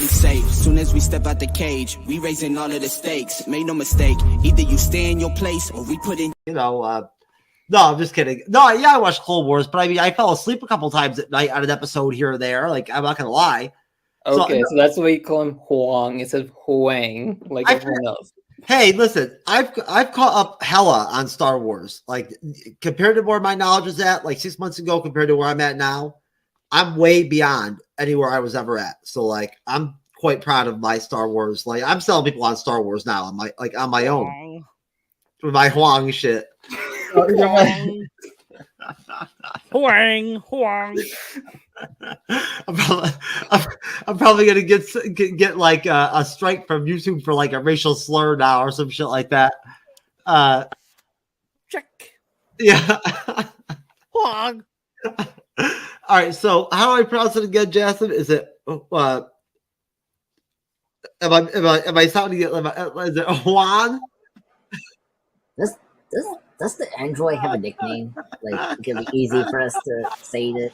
nobody safe. Soon as we step out the cage, we raising all of the stakes. Make no mistake, either you stay in your place or we put in. No, I'm just kidding. No, yeah, I watched Clone Wars, but I mean, I fell asleep a couple times at night on an episode here or there. Like, I'm not gonna lie. Okay, so that's why you call him Huang instead of Huang, like everyone else. Hey, listen, I've caught up hella on Star Wars. Like, compared to where my knowledge was at, like 6 months ago, compared to where I'm at now, I'm way beyond anywhere I was ever at. So, like, I'm quite proud of my Star Wars. Like, I'm selling people on Star Wars now. On my own with my Huang shit. Huang. I'm probably gonna get like a strike from YouTube for like a racial slur now or some shit like that. Check. Yeah. Huang. All right. So how do I pronounce it again, Jasmine? Is it? Am I sounding it? Is it Juan? Does the Android have a nickname? Like, it could be easy for us to say it.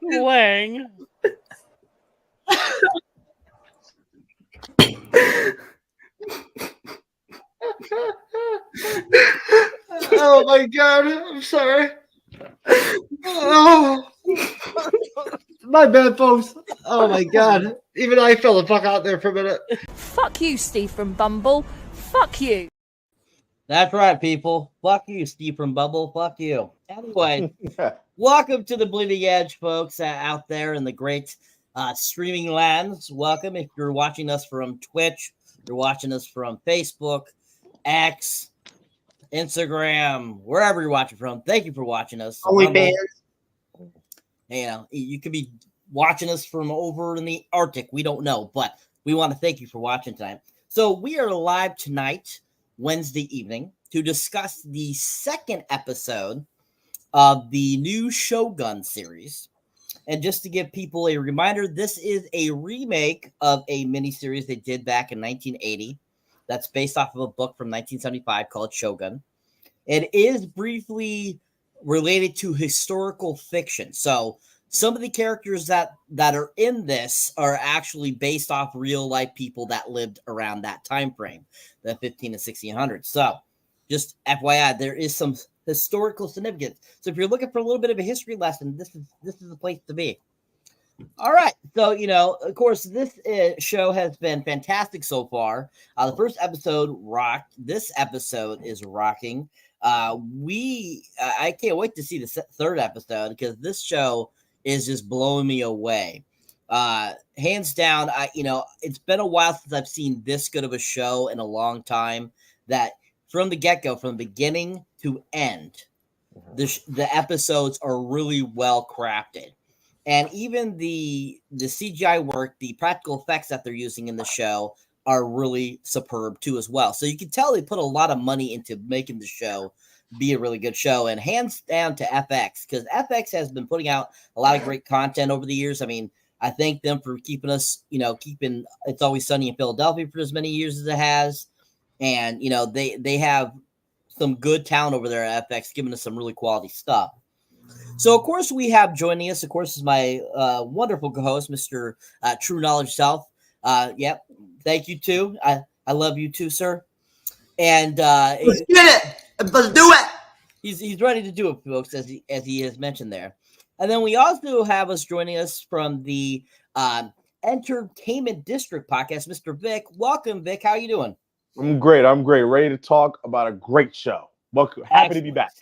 Wang. Oh my god! I'm sorry. Oh, my bad, folks. Oh my god! Even I fell the fuck out there for a minute. Fuck you, Steve from Bumble. Fuck you. That's right, people. Fuck you, Steve from Bumble. Fuck you. Anyway, welcome to the Bleeding Edge, folks, out there in the great streaming lands. Welcome. If you're watching us from Twitch, you're watching us from Facebook, X, Instagram, wherever you're watching from. Thank you for watching us. OnlyFans. You know, you could be watching us from over in the Arctic. We don't know, but we want to thank you for watching tonight. So we are live tonight, Wednesday evening, to discuss the second episode of the new Shogun series. And just to give people a reminder, this is a remake of a miniseries they did back in 1980. That's based off of a book from 1975 called Shogun. It is briefly related to historical fiction. So some of the characters that are in this are actually based off real life people that lived around that time frame, the 15 and 1600s. So just FYI, there is some historical significance. So if you're looking for a little bit of a history lesson, this is the place to be. All right. So, you know, of course, this show has been fantastic so far. The first episode rocked. This episode is rocking. I can't wait to see the third episode because this show is just blowing me away. Hands down, it's been a while since I've seen this good of a show in a long time that from the get-go, from beginning to end, the episodes are really well crafted. And even the CGI work, the practical effects that they're using in the show are really superb too as well. So you can tell they put a lot of money into making the show be a really good show. And hands down to FX, because FX has been putting out a lot of great content over the years. I mean, I thank them for keeping us, keeping It's Always Sunny in Philadelphia for as many years as it has. And, they have some good talent over there at FX, giving us some really quality stuff. So, of course, we have joining us, of course, is my wonderful co-host, Mr. TrueKnowledge Self. Yep. Thank you, too. I love you, too, sir. And let's get it. Let's do it. He's ready to do it, folks, as he has mentioned there. And then we also have us joining us from the Entertainment District podcast, Mr. Vic. Welcome, Vic. How are you doing? I'm great. Ready to talk about a great show. Welcome. Happy to be back.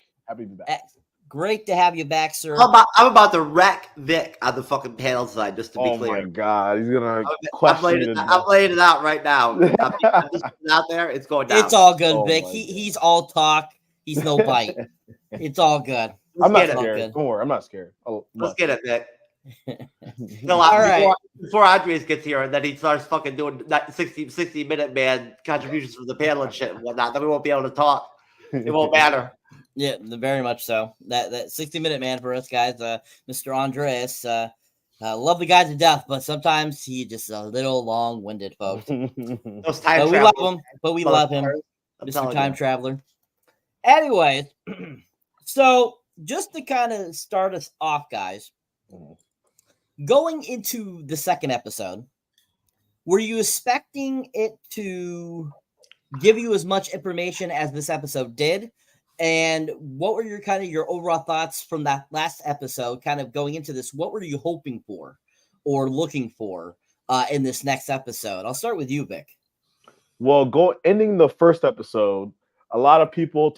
Great to have you back, sir. I'm about to wreck Vic on the fucking panel side, just to be clear. Oh my god, he's gonna question it. I'm laying it out right now. I'm just out there. It's going down. It's all good, Vic. He's all talk. He's no bite. It's all good. I'm not scared. Don't worry, I'm not scared. Let's get it, Vic. All right. Before Andres gets here, and then he starts fucking doing that 60-minute man contributions from the panel and shit and whatnot, then we won't be able to talk. It won't matter. Yeah, very much so. That 60-minute man for us guys, Mr. Andres, love the guy to death, but sometimes he just a little long-winded, folks. But we love him. Mr. Time Traveler. Anyways, so just to kind of start us off, guys, going into the second episode, were you expecting it to give you as much information as this episode did? And what were your overall thoughts from that last episode, kind of going into this? What were you hoping for or looking for in this next episode? I'll start with you, Vic. Well, ending the first episode, a lot of people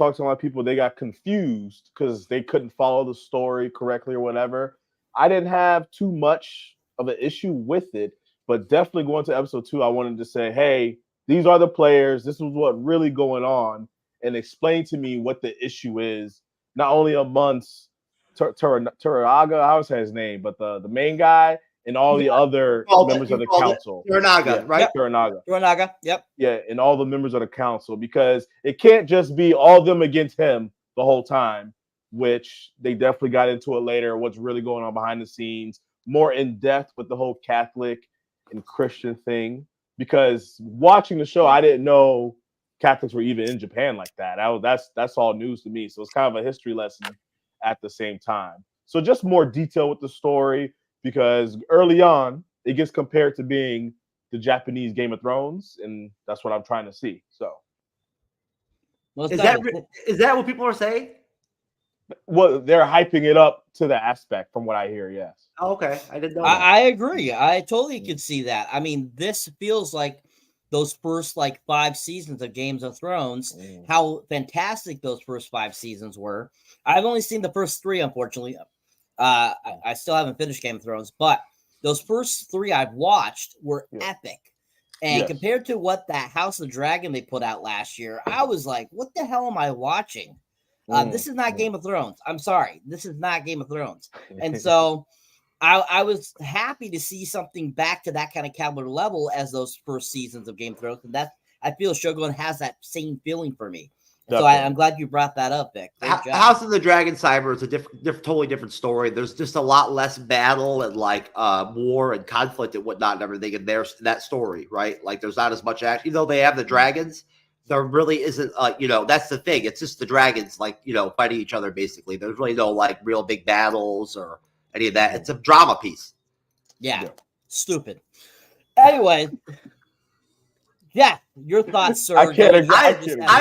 they got confused because they couldn't follow the story correctly or whatever. I didn't have too much of an issue with it, but definitely going to episode 2, I wanted to say, hey, these are the players. This is what really going on, and explain to me what the issue is, not only amongst Turaga, I was saying his name, but the main guy and all the other members of the council. Turaga, right? Turaga. Yep. Yeah, and all the members of the council, because it can't just be all of them against him the whole time, which they definitely got into it later, what's really going on behind the scenes, more in depth with the whole Catholic and Christian thing. Because watching the show, I didn't know Catholics were even in Japan like that. That's all news to me. So it's kind of a history lesson at the same time. So just more detail with the story, because early on it gets compared to being the Japanese Game of Thrones, and that's what I'm trying to see. So is that what people are saying? Well, they're hyping it up to the aspect from what I hear. Yes. Oh, okay, I didn't know. I agree. I totally could see that. I mean, this feels like those first 5 seasons of Games of Thrones, how fantastic those first 5 seasons were. I've only seen the first 3, unfortunately. I still haven't finished Game of Thrones, but those first 3 I've watched were epic. And compared to what that House of the Dragon they put out last year, I was like, what the hell am I watching? This is not Game of Thrones. I'm sorry. This is not Game of Thrones. And so I was happy to see something back to that kind of caliber level as those first seasons of Game of Thrones. And I feel Shogun has that same feeling for me. So I'm glad you brought that up, Vic. House of the Dragon Cyber is a totally different story. There's just a lot less battle and war and conflict and whatnot and everything in that story, right? There's not as much action. Even though they have the dragons, there really isn't. That's the thing. It's just the dragons, fighting each other basically. There's really no real big battles or any of that. It's a drama piece. Yeah. Stupid. Anyway. Yeah, your thoughts, sir. I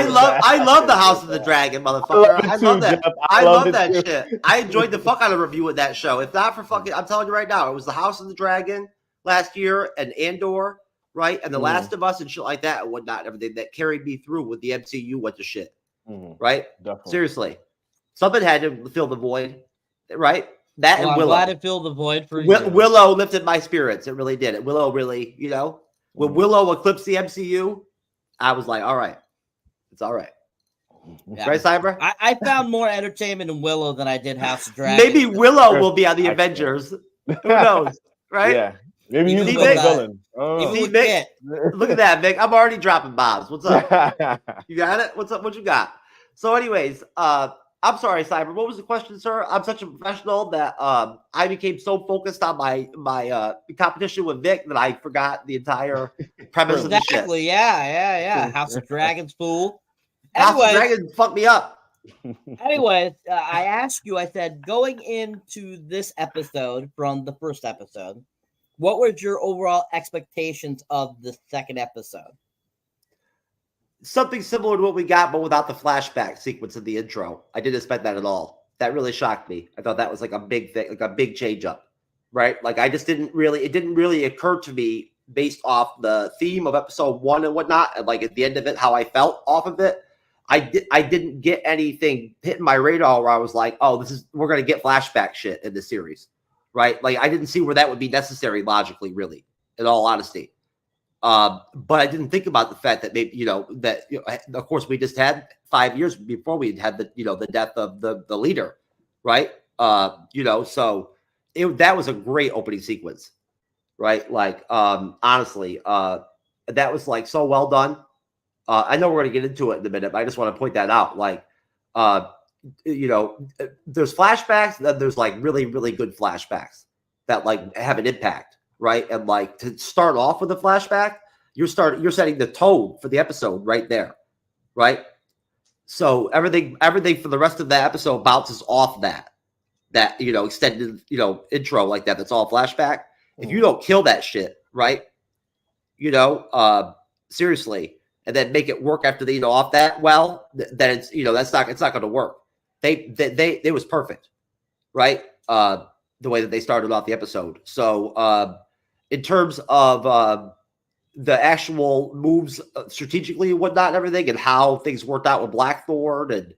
love the House of the Dragon, motherfucker. I love that. I love that shit. I enjoyed the fuck out of review of that show. If not for fucking, I'm telling you right now, it was the House of the Dragon last year and Andor, right, and The Last of Us and shit like that and whatnot, everything that carried me through with the MCU went to shit, right? Definitely. Seriously, something had to fill the void, right? That and Willow. I'm glad it filled the void for you. Willow lifted my spirits. It really did. Willow really, when Willow eclipsed the MCU, I was like, all right. It's all right. Yeah. Right, Cyber? I found more entertainment in Willow than I did House of Dragons. Maybe Willow will be on the Avengers. Who knows? Right? Yeah. Maybe you be the villain. See, Mick, look at that, Mick. I'm already dropping bombs. What's up? You got it? What's up? What you got? So anyways, I'm sorry, Cyber. What was the question, sir? I'm such a professional that I became so focused on my competition with Vic that I forgot the entire premise of the shit. Exactly. Yeah. House of Dragons, fool. House of Dragons fucked me up. Anyway, I asked you, I said, going into this episode from the first episode, what were your overall expectations of the second episode? Something similar to what we got, but without the flashback sequence in the intro. I didn't expect that at all. That really shocked me. I thought that was a big thing, a big change up, right? It didn't really occur to me based off the theme of episode 1 and whatnot, and at the end of it, how I felt off of it. I didn't get anything hitting my radar where I was like, oh, we're going to get flashback shit in this series, right? I didn't see where that would be necessary logically, really, in all honesty. But I didn't think about the fact that maybe, of course we just had 5 years before we had the death of the leader, right? So that was a great opening sequence, right? Honestly, that was so well done. I know we're going to get into it in a minute, but I just want to point that out. There's flashbacks, then there's really, really good flashbacks that have an impact. Right. And to start off with a flashback, you're setting the tone for the episode right there. Right. So everything for the rest of the episode bounces off that extended intro like that. That's all flashback. If you don't kill that shit, right? Seriously, and then make it work after off that, well, then it's it's not going to work. They was perfect, right? The way that they started off the episode. So in terms of the actual moves strategically and whatnot and everything, and how things worked out with Blackthorn and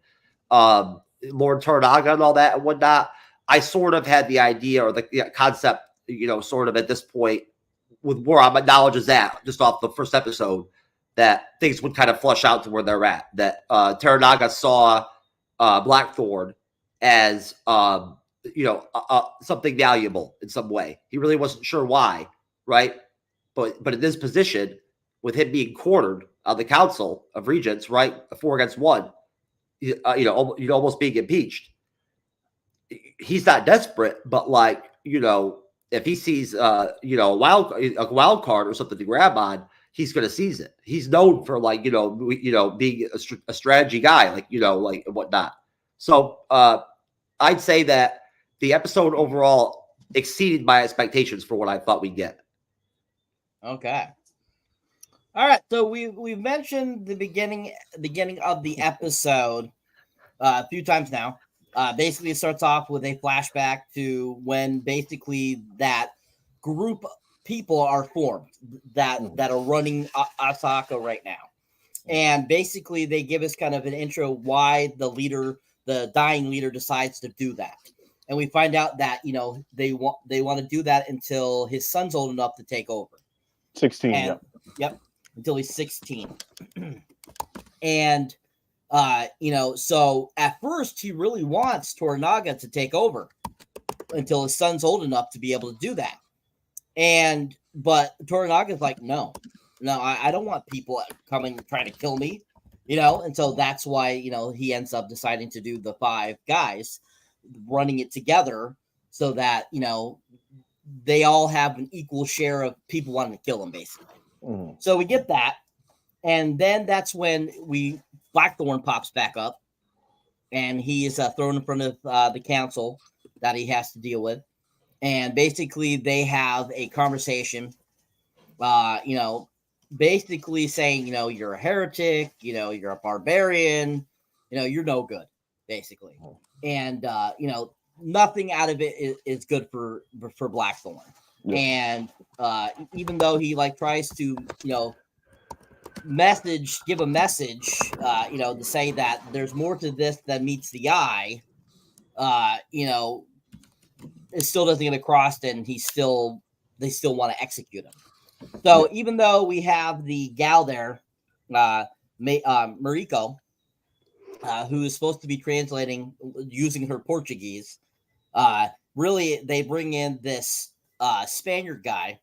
Lord Toranaga and all that and whatnot, I sort of had the idea or the concept, sort of at this point with where my knowledge is at, just off the first episode, that things would kind of flush out to where they're at. That Toranaga saw Blackthorn as something valuable in some way. He really wasn't sure why, right? But in this position, with him being cornered on the Council of Regents, right, 4 against 1, almost being impeached. He's not desperate, but if he sees a wild card or something to grab on, he's going to seize it. He's known for being a strategy guy, like whatnot. So I'd say that the episode overall exceeded my expectations for what I thought we'd get. Okay. All right. So we've mentioned the beginning of the episode a few times now. Basically, it starts off with a flashback to when basically that group of people are formed that are running Osaka right now. And basically, they give us kind of an intro why the dying leader decides to do that. And we find out that, they want to do that until his son's old enough to take over. 16. Yep. Until he's 16. And, so at first he really wants Toranaga to take over until his son's old enough to be able to do that. But Toranaga's like, no, I don't want people coming trying to kill me, and so that's why, he ends up deciding to do the 5 guys running it together so that, they all have an equal share of people wanting to kill him, basically. So we get that. And then that's when Blackthorn pops back up, and he is thrown in front of the council that he has to deal with. And basically they have a conversation, basically saying, you're a heretic, you're a barbarian, you're no good, basically. And, nothing out of it is good for Blackthorn. Yeah. And even though he tries to, give a message, to say that there's more to this than meets the eye, it still doesn't get across, and they still want to execute him. So even though we have the gal there, Mariko, who is supposed to be translating using her Portuguese, really they bring in this Spaniard guy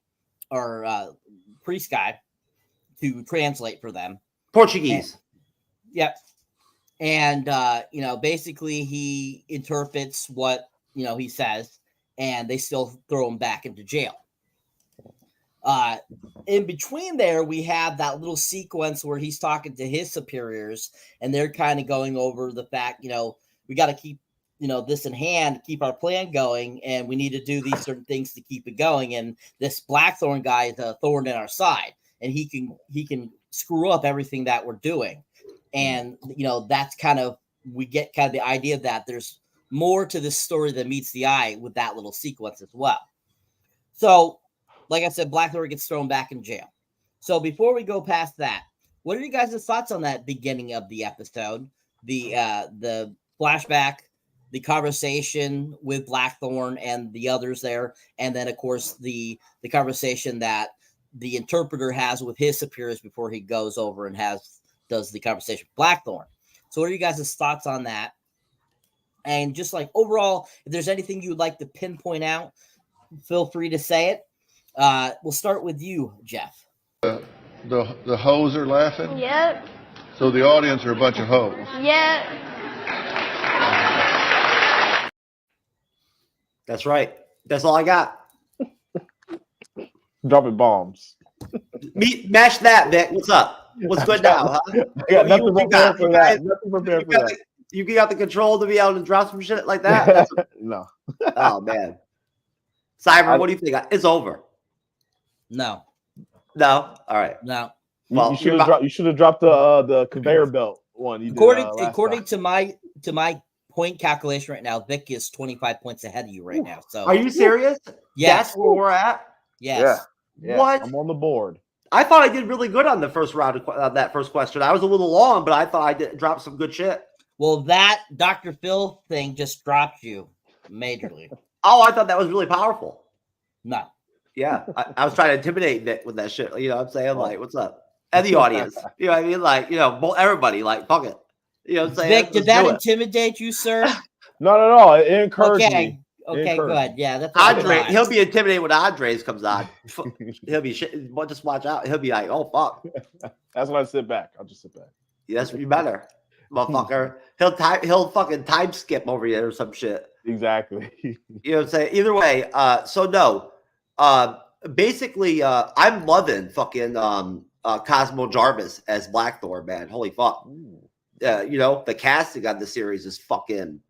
or priest guy to translate for them. Portuguese. Yep. And basically he interprets what he says, and they still throw him back into jail. In between there, we have that little sequence where he's talking to his superiors, and they're kind of going over the fact, we got to keep, this in hand, keep our plan going, and we need to do these certain things to keep it going. And this Blackthorn guy is a thorn in our side, and he can screw up everything that we're doing. And, that's we get kind of the idea that there's more to this story than meets the eye with that little sequence as well. So, like I said, Blackthorn gets thrown back in jail. So before we go past that, what are you guys' thoughts on that beginning of the episode? The flashback, the conversation with Blackthorn and the others there, and then of course the conversation that the interpreter has with his superiors before he goes over and does the conversation with Blackthorn. So what are you guys' thoughts on that? And just overall, if there's anything you would like to pinpoint out, feel free to say it. We'll start with you, Jeff. The hoes are laughing? Yep. So the audience are a bunch of hoes? Yep. That's right. That's all I got. Dropping bombs. Mash that, Vic. What's up? What's good now, huh? I got nothing prepared for that. Nothing prepared for that. You got the control to be able to drop some shit like that? No. Oh man. Cyber, what do you think? It's over. No. No? All right. No. Well, you should have dropped the conveyor belt one. You did, according to my point calculation right now, Vic is 25 points ahead of you right now. So are you serious? Yes. That's where we're at? Yes. Yeah. What? I'm on the board. I thought I did really good on the first round of that first question. I was a little long, but I thought I did drop some good shit. Well, that Dr. Phil thing just dropped you majorly. Oh, I thought that was really powerful. No. Yeah. I was trying to intimidate Nick with that shit. You know what I'm saying? Like, what's up? And the audience. You know what I mean? Like, everybody, like, fuck it. You know what I'm saying? Vic, did that intimidate you, sir? Not at all. It encouraged me. Okay, good. Yeah, that's Andre. He'll be intimidated when Andres comes on. He'll be shit. Just watch out. He'll be like, "Oh fuck." That's when I sit back. I'll just sit back. Yeah, that's what you better, motherfucker. He'll fucking time skip over you or some shit. Exactly. You know what I'm saying? Either way. So no. Basically, I'm loving fucking Cosmo Jarvis as Blackthorn, man. Holy fuck. The casting on the series is fucking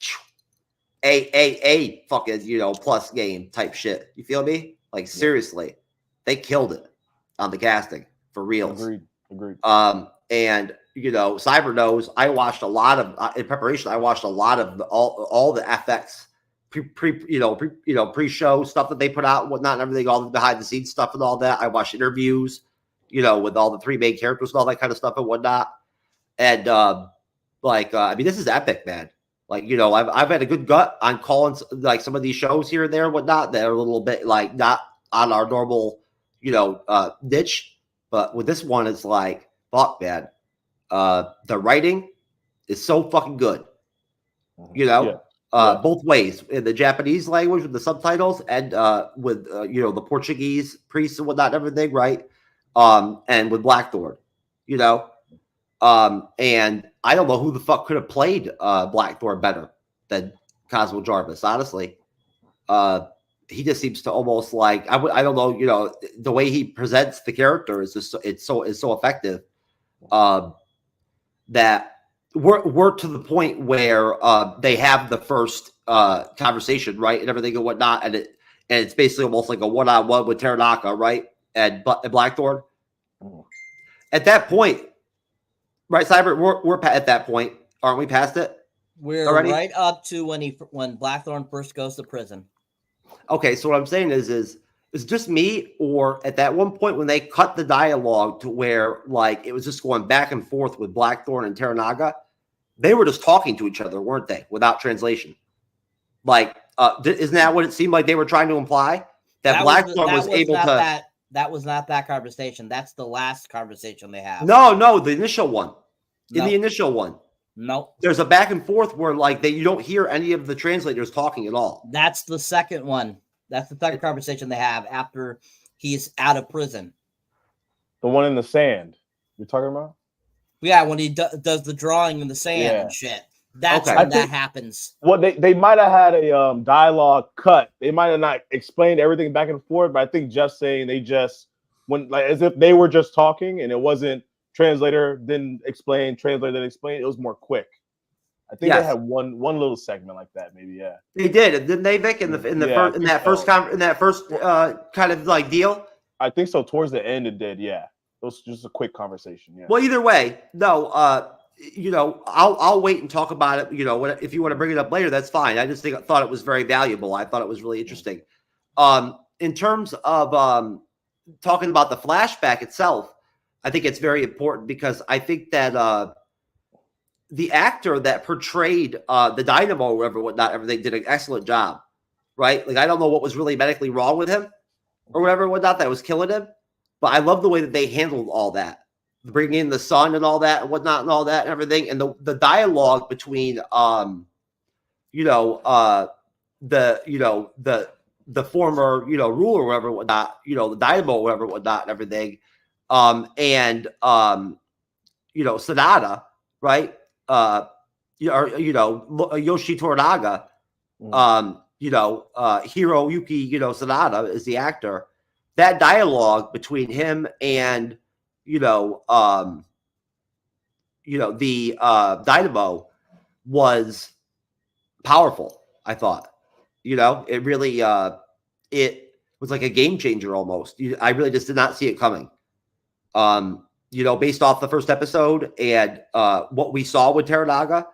a fucking plus game type shit. You feel me? Like seriously, they killed it on the casting for reals. Agreed. And Cyber knows I watched a lot of in preparation. I watched a lot of all the FX pre-show stuff that they put out and whatnot and everything, all the behind the scenes stuff and all that. I watched interviews, with all the three main characters and all that kind of stuff and whatnot. And I mean, this is epic, man. Like, I've had a good gut on calling like some of these shows here and there and whatnot that are a little bit like not on our normal, niche. But with this one, it's like, fuck, man. The writing is so fucking good. Both ways, in the Japanese language with the subtitles and with the Portuguese priests and whatnot and everything, right? And with Blackthorn, and I don't know who the fuck could have played Blackthorn better than Cosmo Jarvis, honestly. He just seems to almost like I don't know, the way he presents the character is just it's so effective that we're to the point where they have the first conversation, right, and everything and whatnot, and it's basically almost like a one-on-one with Teranaka, right, and Blackthorn. At that point, right, Cyber, we're at that point, aren't we? Past it? We're already? Right up to when Blackthorn first goes to prison. Okay, so what I'm saying is just me, or at that one point when they cut the dialogue to where like it was just going back and forth with Blackthorn and Teranaka, they were just talking to each other, weren't they, without translation? Like, isn't that what it seemed like they were trying to imply? That Blackthorn was able to. That was not that conversation. That's the last conversation they have. No, the initial one. In the initial one. Nope. There's a back and forth where like you don't hear any of the translators talking at all. That's the second one. That's the second conversation they have after he's out of prison. The one in the sand you're talking about? Yeah, when he does the drawing in the sand and shit. That's when that happens. Well, they might have had a dialogue cut. They might have not explained everything back and forth, but I think just saying they just went like as if they were just talking and it wasn't translator didn't explain, translator didn't explain. It was more quick. I think they had one little segment like that, maybe. Yeah, they did, didn't they, Vic? In that first kind of like deal. I think so. Towards the end, it did. Yeah, it was just a quick conversation. Yeah. Well, either way, no. I'll wait and talk about it. If you want to bring it up later, that's fine. I just thought it was very valuable. I thought it was really interesting. In terms of talking about the flashback itself, I think it's very important because I think that the actor that portrayed the Dynamo or whatnot, everything did an excellent job, right? Like I don't know what was really medically wrong with him or whatever, whatnot that was killing him, but I love the way that they handled all that. Bringing in the sun and all that and whatnot and all that and everything. And the dialogue between, the former, ruler or whatever, whatnot, the Dynamo or whatever, whatnot and everything. And Sonata, right? Yoshi Toranaga, hiroyuki, Sonata is the actor. That dialogue between him and, the Dynamo was powerful. I thought, it really it was like a game changer almost. I really just did not see it coming. Based off the first episode and what we saw with Teranaga,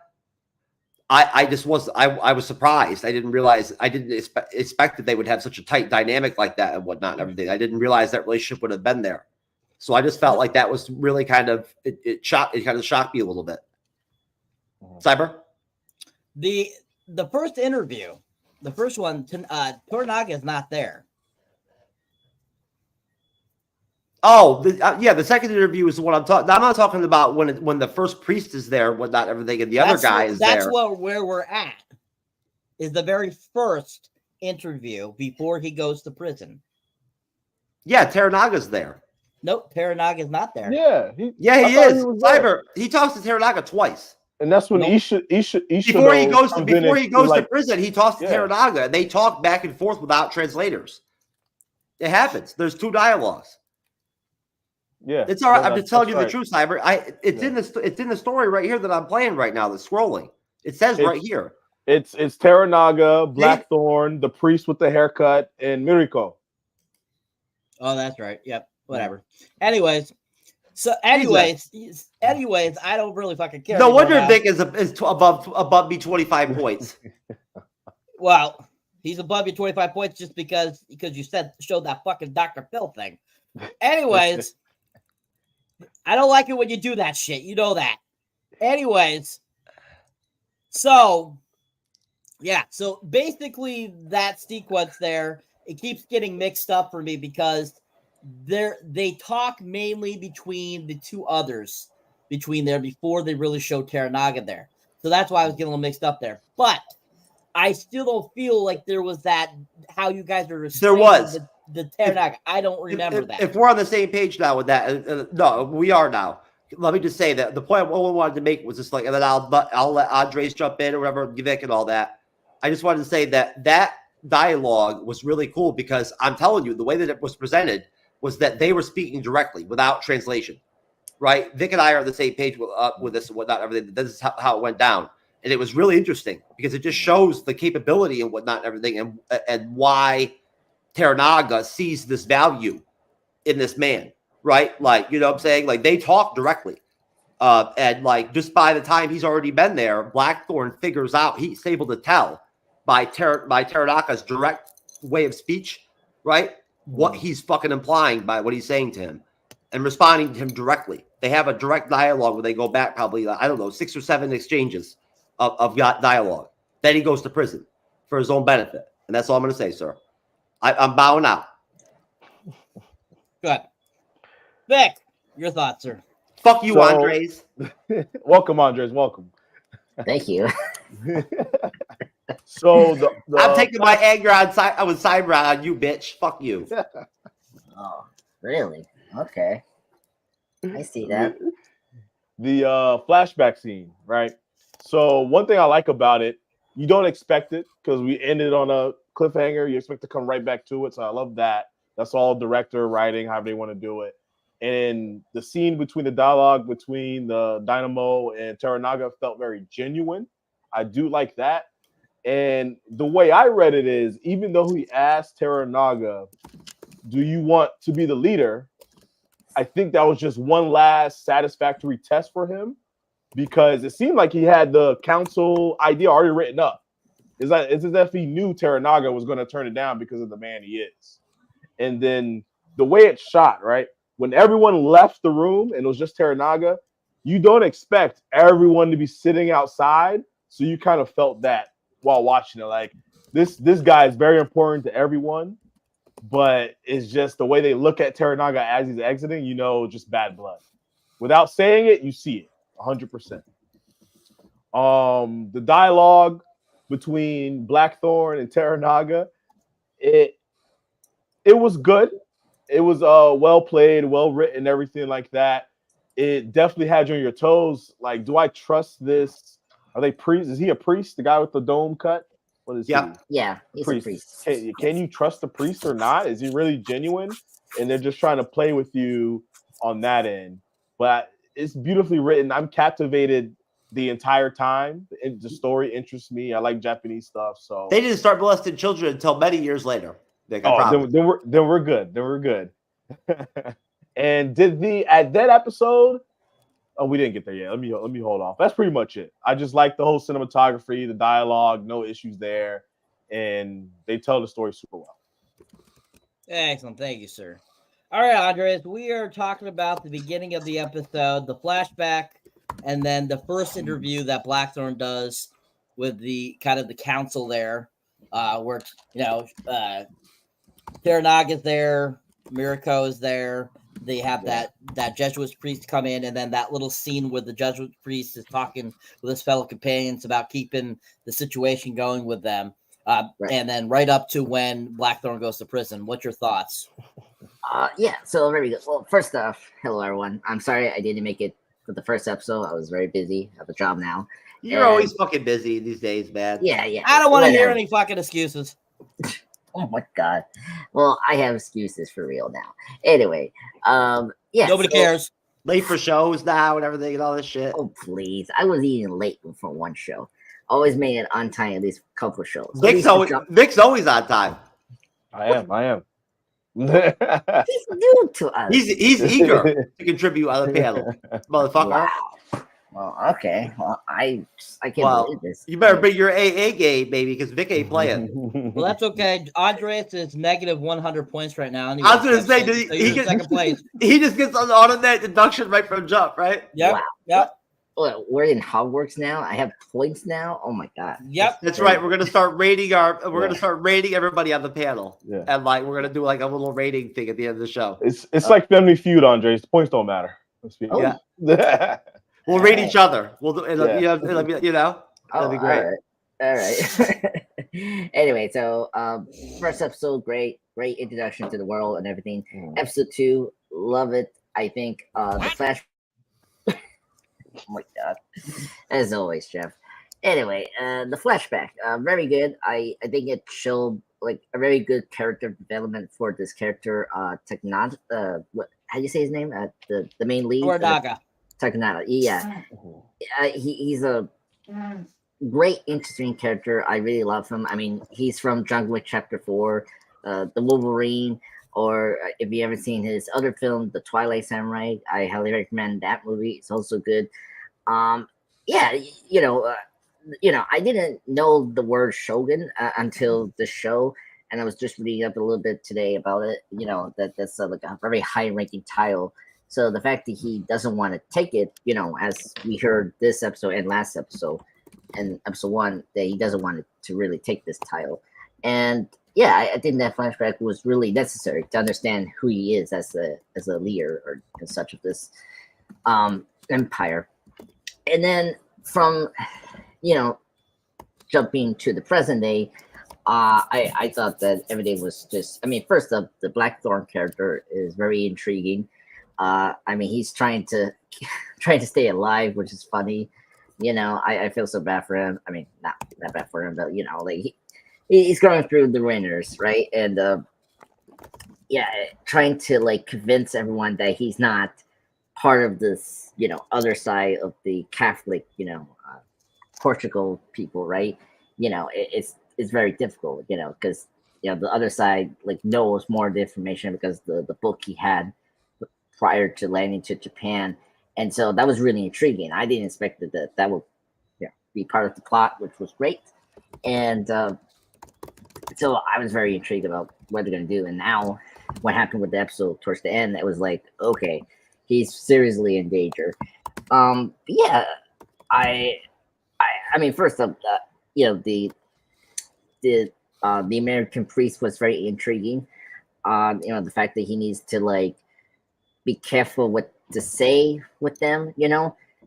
I was surprised. I didn't realize, I didn't expect that they would have such a tight dynamic like that and whatnot and everything. I didn't realize that relationship would have been there. So I just felt like that was really kind of it kind of shocked me a little bit. Cyber? The first interview, the first one, Toranaga is not there. Oh, the second interview is the one I'm talking. I'm not talking about when the first priest is there, whatnot, everything, and the other guy is there. That's where we're at. Is the very first interview before he goes to prison. Yeah, Teranaga's there. Nope, Teranaga's not there. Yeah, he is. Cyber. He talks to Teranaga twice. And that's when Isha before he goes to prison, he talks to Teranaga. They talk back and forth without translators. It happens. There's two dialogues. Yeah, it's all right. I'm just telling you the truth, Cyber. It's in the story right here that I'm playing right now. The scrolling. It says right here. It's Teranaga, Blackthorn, the priest with the haircut, and Miriko. Oh, that's right. Yep. Whatever. Anyways, I don't really fucking care. No wonder Vic is above me 25 points. Well, he's above you 25 points just because you showed that fucking Dr. Phil thing. Anyways, I don't like it when you do that shit. You know that. Anyways, so basically that sequence there, it keeps getting mixed up for me because they talk mainly between the two others between there before they really show Teranaga there. So that's why I was getting a little mixed up there. But I still don't feel like there was that how you guys are there was the Teranaga. I don't remember that. If we're on the same page now with that, no, we are now. Let me just say that the point I wanted to make was just like, and then I'll let Andres jump in or whatever, Vic and all that. I just wanted to say that dialogue was really cool because I'm telling you, the way that it was presented was that they were speaking directly without translation, right? Vic and I are on the same page with this and whatnot, everything. This is how it went down. And it was really interesting because it just shows the capability and whatnot and everything and why Teranaga sees this value in this man, right? Like, you know what I'm saying? Like, they talk directly. And, like, just by the time he's already been there, Blackthorn figures out, he's able to tell by Teranaga's direct way of speech, right? What he's fucking implying by what he's saying to him and responding to him directly. They have a direct dialogue where they go back probably, 6 or 7 exchanges of dialogue. Then he goes to prison for his own benefit. And that's all I'm going to say, sir. I'm bowing out. Good. Vic, your thoughts, sir. Fuck you, Andres. Welcome, Andres. Welcome. Thank you. So I'm taking my anger on Cyber on you, bitch. Fuck you. Oh, really? Okay. I see that. The flashback scene, right? So one thing I like about it, you don't expect it because we ended on a cliffhanger. You expect to come right back to it. So I love that. That's all director writing, however they want to do it. And the scene between the dialogue between the Dynamo and Teranaga felt very genuine. I do like that. And the way I read it is, even though he asked Teranaga, do you want to be the leader? I think that was just one last satisfactory test for him because it seemed like he had the council idea already written up. It's as if he knew Teranaga was going to turn it down because of the man he is. And then the way it's shot, right? When everyone left the room and it was just Teranaga, you don't expect everyone to be sitting outside. So you kind of felt that while watching it. Like, this guy is very important to everyone, but it's just the way they look at Teranaga as he's exiting, just bad blood. Without saying it, you see it 100%. The dialogue between Blackthorn and Teranaga, it was good. It was well played, well written, everything like that. It definitely had you on your toes. Like, do I trust this? Are they priests? Is he a priest? The guy with the dome cut? What is he? Yeah, he's a priest. Can you trust the priest or not? Is he really genuine? And they're just trying to play with you on that end. But it's beautifully written. I'm captivated the entire time. The story interests me. I like Japanese stuff. So They didn't start molesting children until many years later. Nick, I promise. then we're good. Then we're good. And at that episode? Oh, we didn't get there yet. Let me hold off. That's pretty much it. I just like the whole cinematography, the dialogue, no issues there, and they tell the story super well. Excellent. Thank you, sir. All right, Andres, we are talking about the beginning of the episode, the flashback, and then the first interview that Blackthorn does with the kind of the council there, where, Teranaga's there, Mirako is there. They have that Jesuit priest come in, and then that little scene where the Jesuit priest is talking with his fellow companions about keeping the situation going with them. And then right up to when Blackthorn goes to prison. What's your thoughts? Yeah, so very good. Well, first off, hello everyone. I'm sorry I didn't make it for the first episode. I was very busy. I have a job now. You're always fucking busy these days, man. Yeah. I don't want to hear any fucking excuses. Oh my god. Well, I have excuses for real now. Anyway, yeah. Nobody cares. Late for shows now and everything and all this shit. Oh please, I was even late for one show. Always made it on time at least a couple of shows. Vic's always on time. I am. He's new to us. He's eager to contribute on the panel, motherfucker. Wow. Well, okay. Well, I can't believe this. You better bring your AA game, baby, because Vic ain't playing. Well, that's okay. Andres is negative 100 points right now. I was going to say, he gets second place. He just gets an automatic deduction right from jump, right? Yep. Wow. Yep. Well, we're in Hogwarts now. I have points now. Oh my god. Yep. That's right. We're gonna start rating gonna start rating everybody on the panel. Yeah. And we're gonna do like a little rating thing at the end of the show. It's like Family Feud, Andres. The points don't matter. Yeah. We'll rate each other. We'll do it'll be that'd be great. All right. Anyway, so first episode, great introduction to the world and everything. Episode 2, love it. I think the flash. Oh my god. As always, Jeff. Anyway, the flashback, very good. I think it showed like a very good character development for this character, Technology. What? How do you say his name? The main lead. Technica. Yeah. He's a great, interesting character. I really love him. I mean, he's from John Wick Chapter 4, the Wolverine. Or if you ever seen his other film, The Twilight Samurai, I highly recommend that movie. It's also good. I didn't know the word Shogun until the show, and I was just reading up a little bit today about it. That's like a very high-ranking title. So the fact that he doesn't want to take it, as we heard this episode and last episode, and episode 1, that he doesn't want to really take this title, and yeah, I think that flashback was really necessary to understand who he is as a leader or such of this empire. And then from jumping to the present day, I thought that everything was just. I mean, first up, the Blackthorn character is very intriguing. I mean, he's trying to stay alive, which is funny. I feel so bad for him. I mean, not that bad for him, but he's going through the ruiners, right? And trying to convince everyone that he's not part of this, other side of the Catholic, Portugal people, right? It's very difficult, because the other side knows more of the information because the book he had prior to landing to Japan, and so that was really intriguing. I didn't expect that would be part of the plot, which was great, and. So I was very intrigued about what they're going to do. And now what happened with the episode towards the end, it was like, okay, he's seriously in danger. I mean, first up, the American priest was very intriguing. The fact that he needs to be careful what to say with them,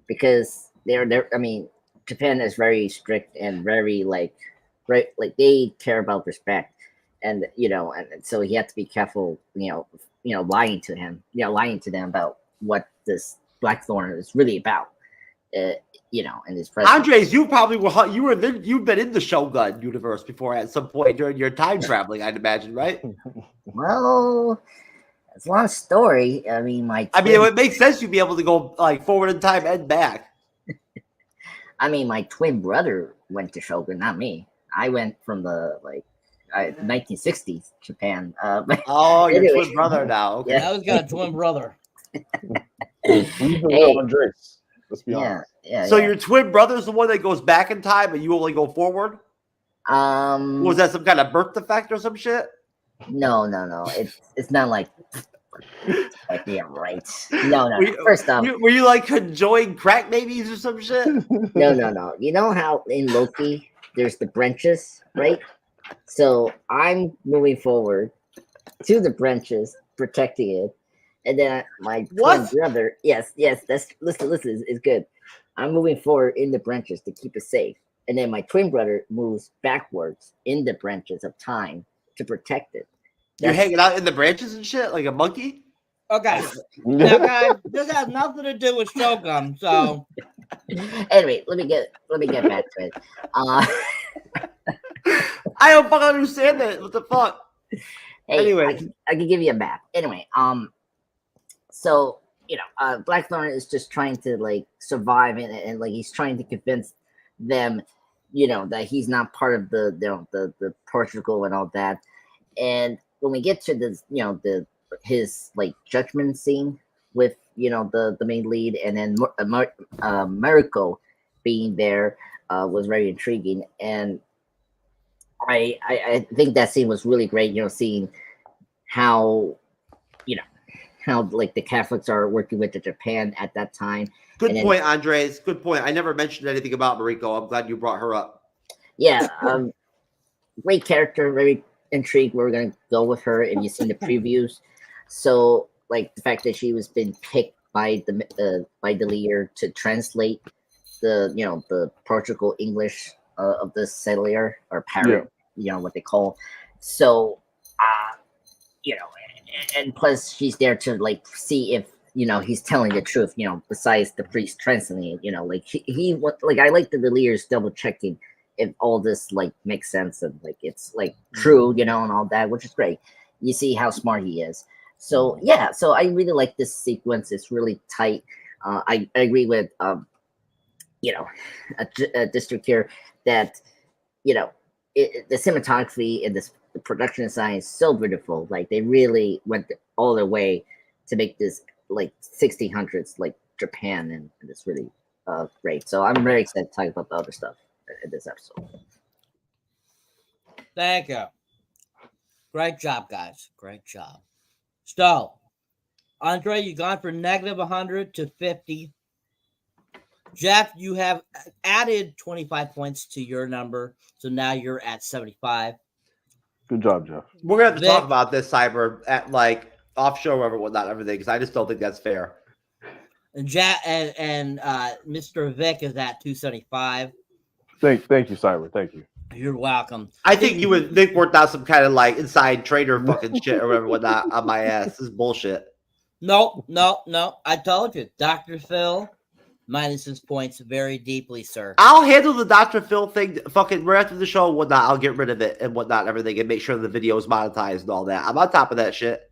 because I mean, Japan is very strict and very right, they care about respect, and and so he had to be careful, lying to them about what this Blackthorn is really about, in his presence. Andres, you probably you've been in the Shogun universe before at some point during your time traveling, I'd imagine, right? Well, It's a long story. I mean, it makes sense you'd be able to go like forward in time and back. I mean, my twin brother went to Shogun, not me. I went from the 1960s Japan. Oh, your anyway. twin brother now. Okay. Now he's got a twin brother. He's the real Andres. Let's be honest. So your twin brother's the one that goes back in time, and you only go forward. Was that some kind of birth defect or some shit? No. It's not like yeah, right. No. First off, were you like enjoying crack babies or some shit? No. You know how in Loki there's the branches, right? So I'm moving forward to the branches, protecting it, and then my twin brother. Yes. That's listen. Is good. I'm moving forward in the branches to keep it safe, and then my twin brother moves backwards in the branches of time to protect it. You're hanging out in the branches and shit like a monkey? Okay. Now, guys, this has nothing to do with Shogun, so. Anyway, let me get back to it. I don't fucking understand that. What the fuck? Hey, anyway, I can give you a map. Anyway, so Blackthorn is just trying to survive and he's trying to convince them, that he's not part of the Portugal and all that. And when we get to this, his judgment scene with the main lead, and then Mariko being there was very intriguing, and I think that scene was really great. Seeing how the Catholics are working with the Japan at that time. Good point, Andres. Good point. I never mentioned anything about Mariko. I'm glad you brought her up. Yeah, great character, very intrigued where we're gonna go with her, and you've seen the previews. So the fact that she was been picked by the leader to translate the Portugal English of the settler or parrot, what they call. So and plus she's there to see if he's telling the truth, besides the priest translating it, I like the leaders double checking if all this makes sense and it's true, and all that, which is great. You see how smart he is. So so I really like this sequence. It's really tight. I agree with a district here that the cinematography and the production design is so beautiful. They really went all their way to make this 1600s Japan, and it's really great. So I'm very excited to talk about the other stuff in this episode. Thank you. Great job, guys. Great job. So, Andre, you gone from -100 to 50. Jeff, you have added 25 points to your number, so now you're at 75. Good job, Jeff. We're gonna have to talk about this, Cyber, at off show or whatnot, everything, because I just don't think that's fair. And Mr. Vic is at 275. Thank you, Cyber. Thank you. You're welcome. I think you and Nick worked out some kind of inside trader fucking shit or whatnot on my ass. This is bullshit. No. I told you, Dr. Phil minus his points very deeply, sir. I'll handle the Dr. Phil thing fucking right after the show and whatnot. I'll get rid of it and whatnot, everything, and make sure the video is monetized and all that. I'm on top of that shit.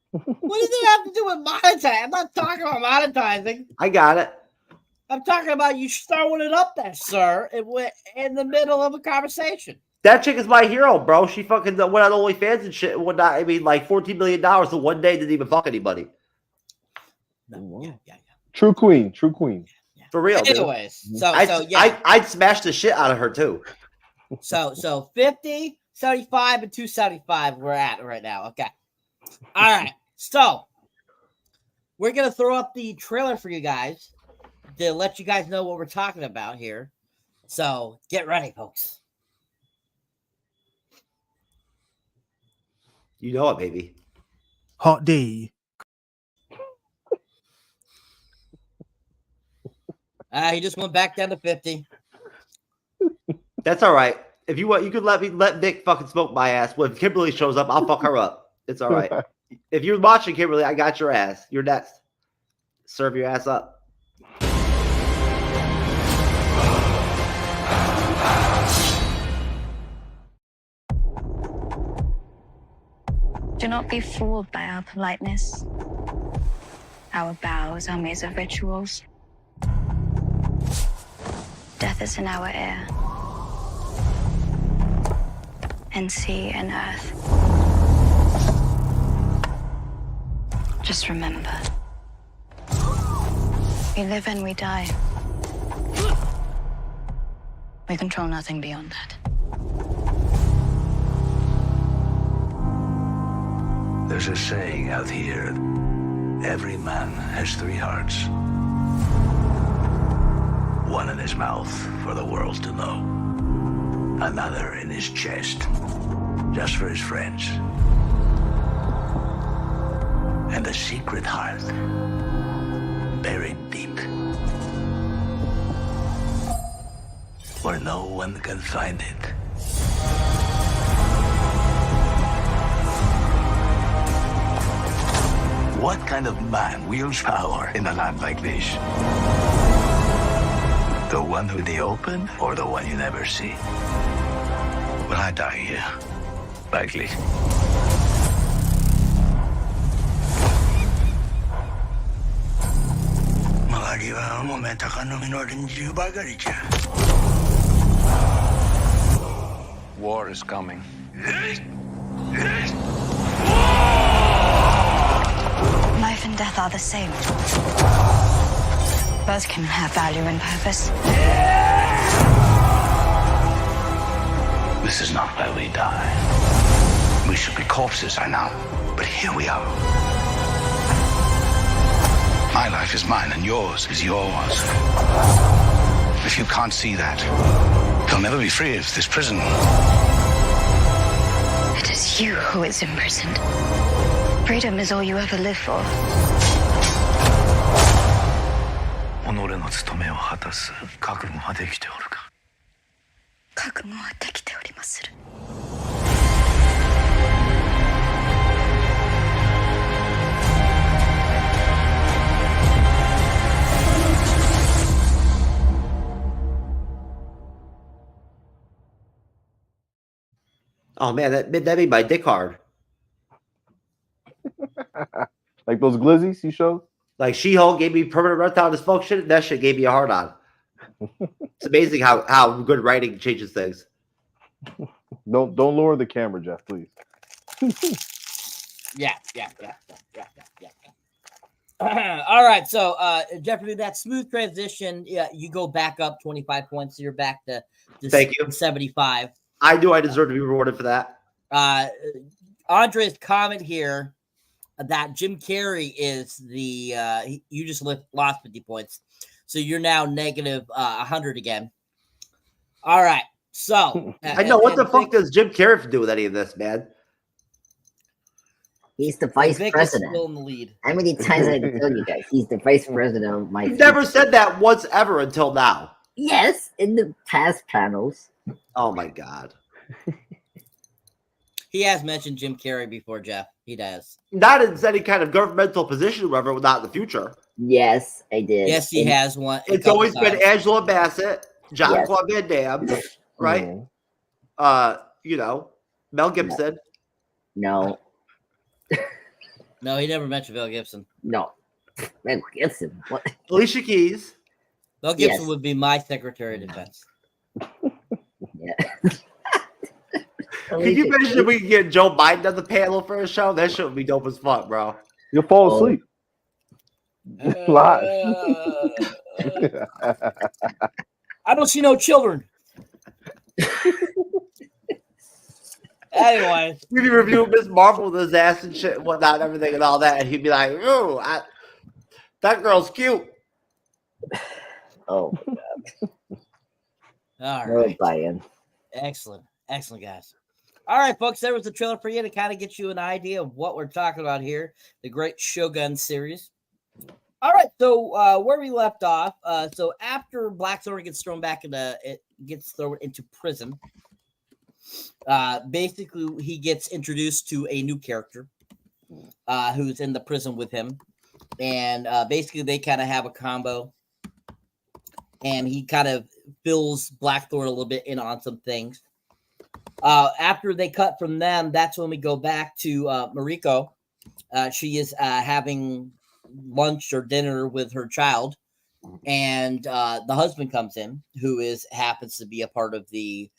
What does it have to do with monetizing? I'm not talking about monetizing. I got it. I'm talking about you throwing it up there, sir, in the middle of a conversation. That chick is my hero, bro. She fucking went on OnlyFans and shit and whatnot. I mean, $14 million in one day, didn't even fuck anybody. No, yeah. True queen. Yeah. For real. Anyways, dude. I'd smash the shit out of her too. So 50, 75, and 275 we're at right now. Okay. All right. So we're gonna throw up the trailer for you guys to let you guys know what we're talking about here. So get ready, folks. You know it, baby. Hot D. He just went back down to 50. That's all right. If you want, you could let Nick fucking smoke my ass. When Kimberley shows up, I'll fuck her up. It's all right. If you're watching, Kimberley, I got your ass. You're next. Serve your ass up. Do not be fooled by our politeness. Our bows are maze of rituals. Death is in our air. And sea and earth. Just remember. We live and we die. We control nothing beyond that. There's a saying out here, every man has 3 hearts. One in his mouth for the world to know. Another in his chest, just for his friends. And a secret heart, buried deep, where no one can find it. What kind of man wields power in a land like this? The one with the open, or the one you never see? When I die here, likely. Malagiwa mo meta no minorin jiu bagaricha. War is coming. Life and death are the same. Both can have value and purpose. This is not where we die. We should be corpses, I know. But here we are. My life is mine and yours is yours. If you can't see that, you'll never be free of this prison. It is you who is imprisoned. Freedom is all you ever live for. 己の務めを果たす覚悟はできておるか。覚悟はできておりまする。Oh man, that'd be my dick hard. Like those glizzies you showed? Like She-Hulk gave me permanent erectile dysfunction. That shit gave me a hard on. It's amazing how good writing changes things. Don't lower the camera, Jeff, please. Yeah. All right, so Jeffrey, that smooth transition. Yeah, you go back up 25 points. So you're back to Thank you. 75. I knew I deserved to be rewarded for that. Andre's comment here that Jim Carrey is the you just lost 50 points, so you're now negative 100 again. All right, so I know what the fuck does Jim Carrey do with any of this, man? He's the vice Vic is president. still in the lead. How many times I had to tell you guys? He's the vice president of my. You've never said that once ever until now. Yes, in the past panels. Oh my god. He has mentioned Jim Carrey before, Jeff. He does. Not in any kind of governmental position, however, not in the future. Yes, I did. Yes, he has one. It's always been Angela Bassett, John Claude Van Damme, right? You know, Mel Gibson. No. No, he never mentioned Mel Gibson. No. Mel Gibson. What? Alicia Keys. Mel Gibson would be my Secretary of Defense. Yeah. Can you imagine if we could get Joe Biden on the panel for a show? That shit would be dope as fuck, bro. You'll fall asleep. Live. I don't see no children. Anyway, we'd be reviewing Miss Marvel with his ass and shit and whatnot and everything and all that, and he'd be like, "Ooh, that girl's cute." Oh my all god. right. Buy-in. Excellent, guys. All right, folks, there was the trailer for you to kind of get you an idea of what we're talking about here, the great Shogun series. All right, so where we left off, so after Blackthorn gets thrown into prison, basically he gets introduced to a new character who's in the prison with him, and basically they kind of have a combo, and he kind of fills Blackthorn a little bit in on some things. After they cut from them, that's when we go back to Mariko. She is having lunch or dinner with her child, and the husband comes in, who happens to be a part of the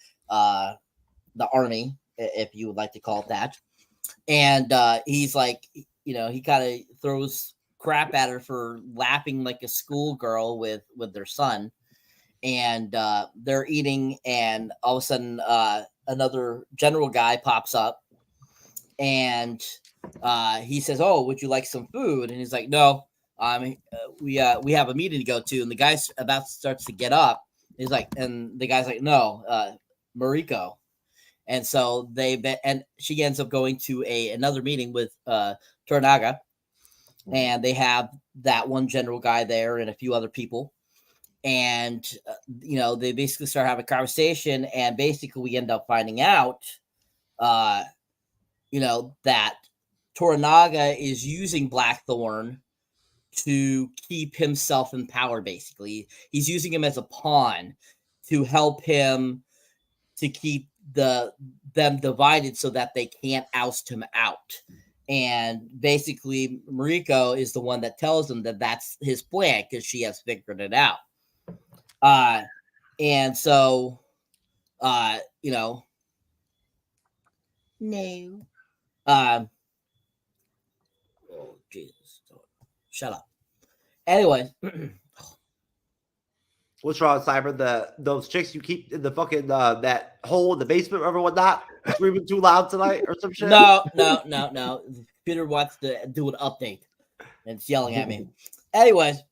army, if you would like to call it that. And he's like, he kind of throws crap at her for laughing like a schoolgirl with their son. And they're eating, and all of a sudden another general guy pops up, and he says, "Oh, would you like some food?" And he's like, "No, we have a meeting to go to." And the guy starts to get up. He's like, and the guy's like, "No, Mariko." And so and she ends up going to another meeting with Toranaga, and they have that one general guy there and a few other people. And, they basically start having a conversation, and basically we end up finding out, that Toranaga is using Blackthorn to keep himself in power. Basically, he's using him as a pawn to help him to keep them divided so that they can't oust him out. And basically, Mariko is the one that tells him that that's his plan, because she has figured it out. And so, no. Oh, Jesus. Shut up. Anyway. What's wrong, Cyber? Those chicks you keep in the fucking that hole in the basement or whatnot, screaming too loud tonight or some shit? No. The computer wants to do an update, and it's yelling at me. Anyways,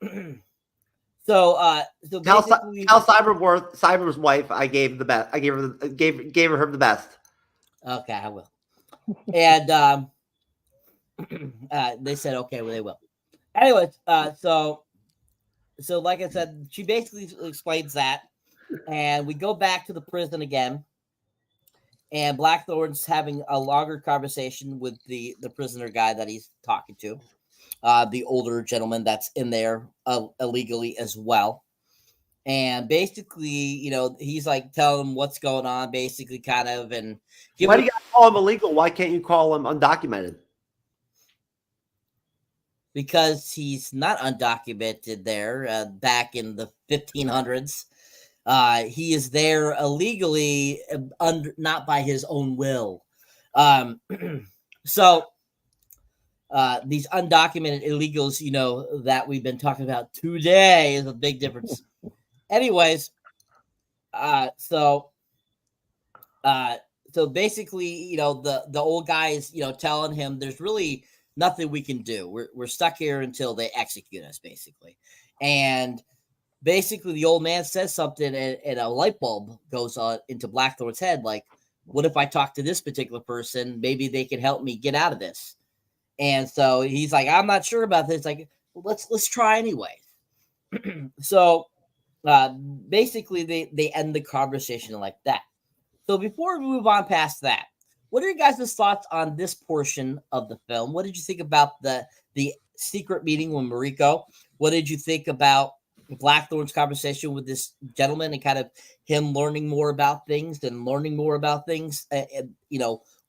so tell Cyber's wife I gave the best. I gave her the best. Okay, I will. And they said okay, well they will. Anyways, so like I said, she basically explains that, and we go back to the prison again, and Blackthorn's having a longer conversation with the prisoner guy that he's talking to, the older gentleman that's in there illegally as well. And basically, he's like telling him what's going on, basically, kind of. And why do you guys call him illegal? Why can't you call him undocumented? Because he's not undocumented there. Back in the 1500s, he is there illegally, not by his own will. So these undocumented illegals, that we've been talking about today, is a big difference. Anyways, so basically, the old guy is, telling him there's really nothing we can do. We're stuck here until they execute us, basically. And basically, the old man says something, and a light bulb goes on into Blackthorn's head. Like, what if I talk to this particular person? Maybe they can help me get out of this. And so he's like, I'm not sure about this. Like, well, let's try anyway. So basically, they end the conversation like that. So before we move on past that, what are your guys' thoughts on this portion of the film? What did you think about the secret meeting with Mariko? What did you think about Blackthorn's conversation with this gentleman, and kind of him learning more about things, and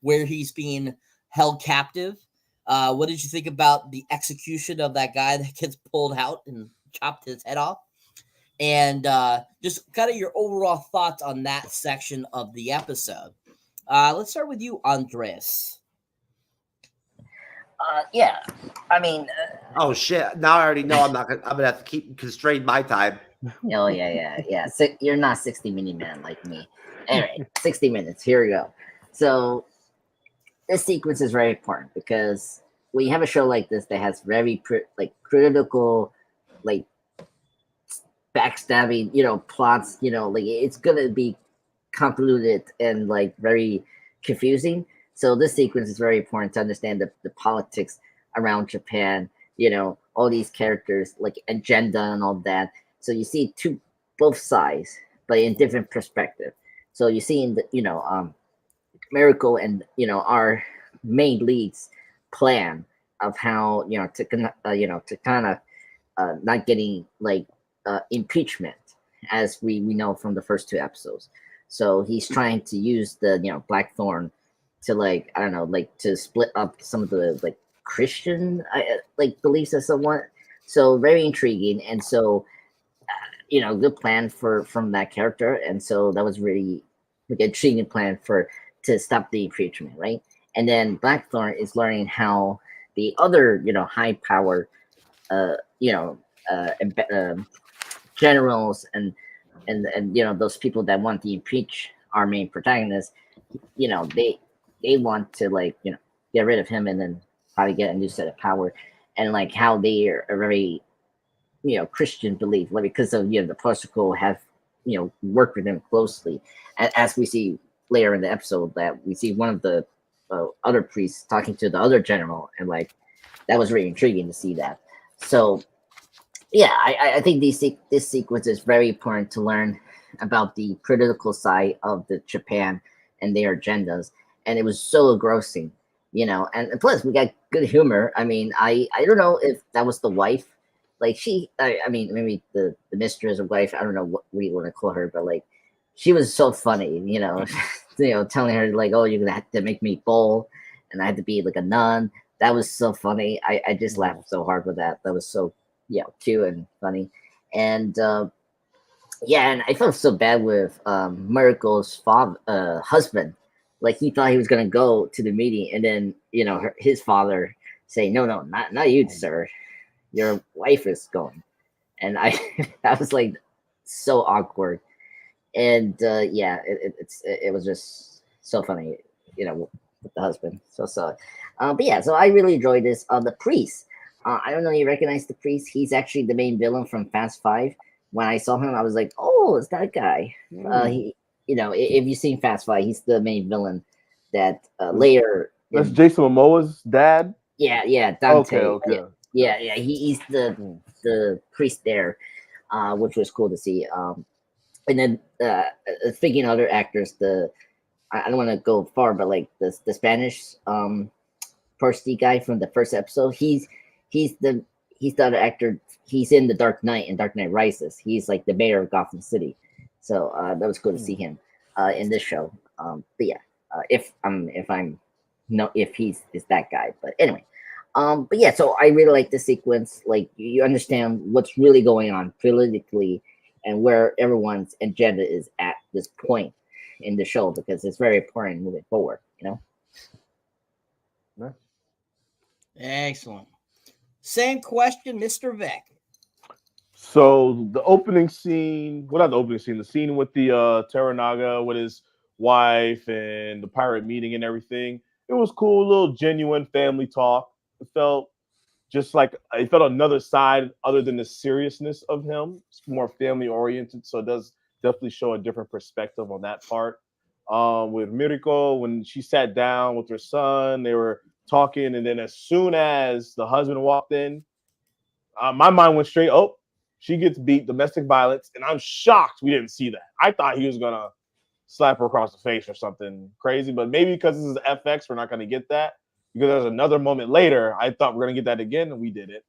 where he's being held captive? What did you think about the execution of that guy that gets pulled out and chopped his head off? And just kind of your overall thoughts on that section of the episode. Let's start with you, Andres. Yeah, I mean. Oh shit! Now I already know I'm gonna have to constrain my time. Oh yeah. You're not 60-minute man like me. Anyway, 60 minutes. Here we go. So this sequence is very important, because when you have a show like this that has very critical, backstabbing, plots, it's gonna be convoluted and very confusing. So this sequence is very important to understand the politics around Japan, all these characters, agenda and all that. So you see both sides, but in different perspective. So you see in the, Miracle and, our main lead's plan of how, to kind of not getting impeachment, as we know from the first two episodes. So he's trying to use the Blackthorn to like I don't know like to split up some of the like Christian like beliefs of someone. So very intriguing, and so good plan from that character, and so that was really like a intriguing plan to stop the impeachment, right? And then Blackthorn is learning how the other high power generals and those people that want to impeach our main protagonist, they want to like get rid of him and then probably get a new set of power, and like how they are very Christian belief, like because of the protocol have worked with them closely, and as we see later in the episode that we see one of the other priests talking to the other general, and like that was really intriguing to see that. So yeah, I think this sequence is very important to learn about the political side of the Japan and their agendas, and it was so engrossing, and plus we got good humor. I mean, I don't know if that was the wife, like I mean maybe the mistress or wife, I don't know what we want to call her, but like she was so funny, telling her like, oh, you're gonna have to make me bowl and I had to be like a nun. That was so funny. I just laughed so hard with that. That was so cute and funny. And and I felt so bad with Miracle's husband. Like he thought he was gonna go to the meeting, and then his father say, no, not you, sir. Your wife is going. And I was like so awkward. And it was just so funny, with the husband. So but yeah, so I really enjoyed this. The priest. I don't know, you recognize the priest? He's actually the main villain from Fast 5. When I saw him, I was like, oh, it's that guy. He, if you've seen Fast 5, he's the main villain that later. That's Jason Momoa's dad? Yeah, Dante. Okay. Yeah, he's the priest there, which was cool to see. And then speaking of other actors, I don't want to go far, but like the Spanish Percy guy from the first episode, he's the other actor. He's in the Dark Knight and Dark Knight Rises. He's like the mayor of Gotham City. So that was cool to see him in this show. But yeah, if he's that guy. But anyway, but yeah, so I really like the sequence. Like you understand what's really going on politically and where everyone's agenda is at this point in the show, because it's very important moving forward. Excellent. Same question, Mr. Vic. So the opening scene, well, not the opening scene, the scene with the Teranaga with his wife and the pirate meeting and everything, it was cool, a little genuine family talk. It felt another side other than the seriousness of him. It's more family oriented, so it does definitely show a different perspective on that part. With Miriko, when she sat down with her son, they were talking, and then as soon as the husband walked in, my mind went straight, oh, she gets beat, domestic violence, and I'm shocked we didn't see that. I thought he was gonna slap her across the face or something crazy, but maybe because this is FX, we're not gonna get that. Because there's another moment later, I thought we're gonna get that again, and we didn't.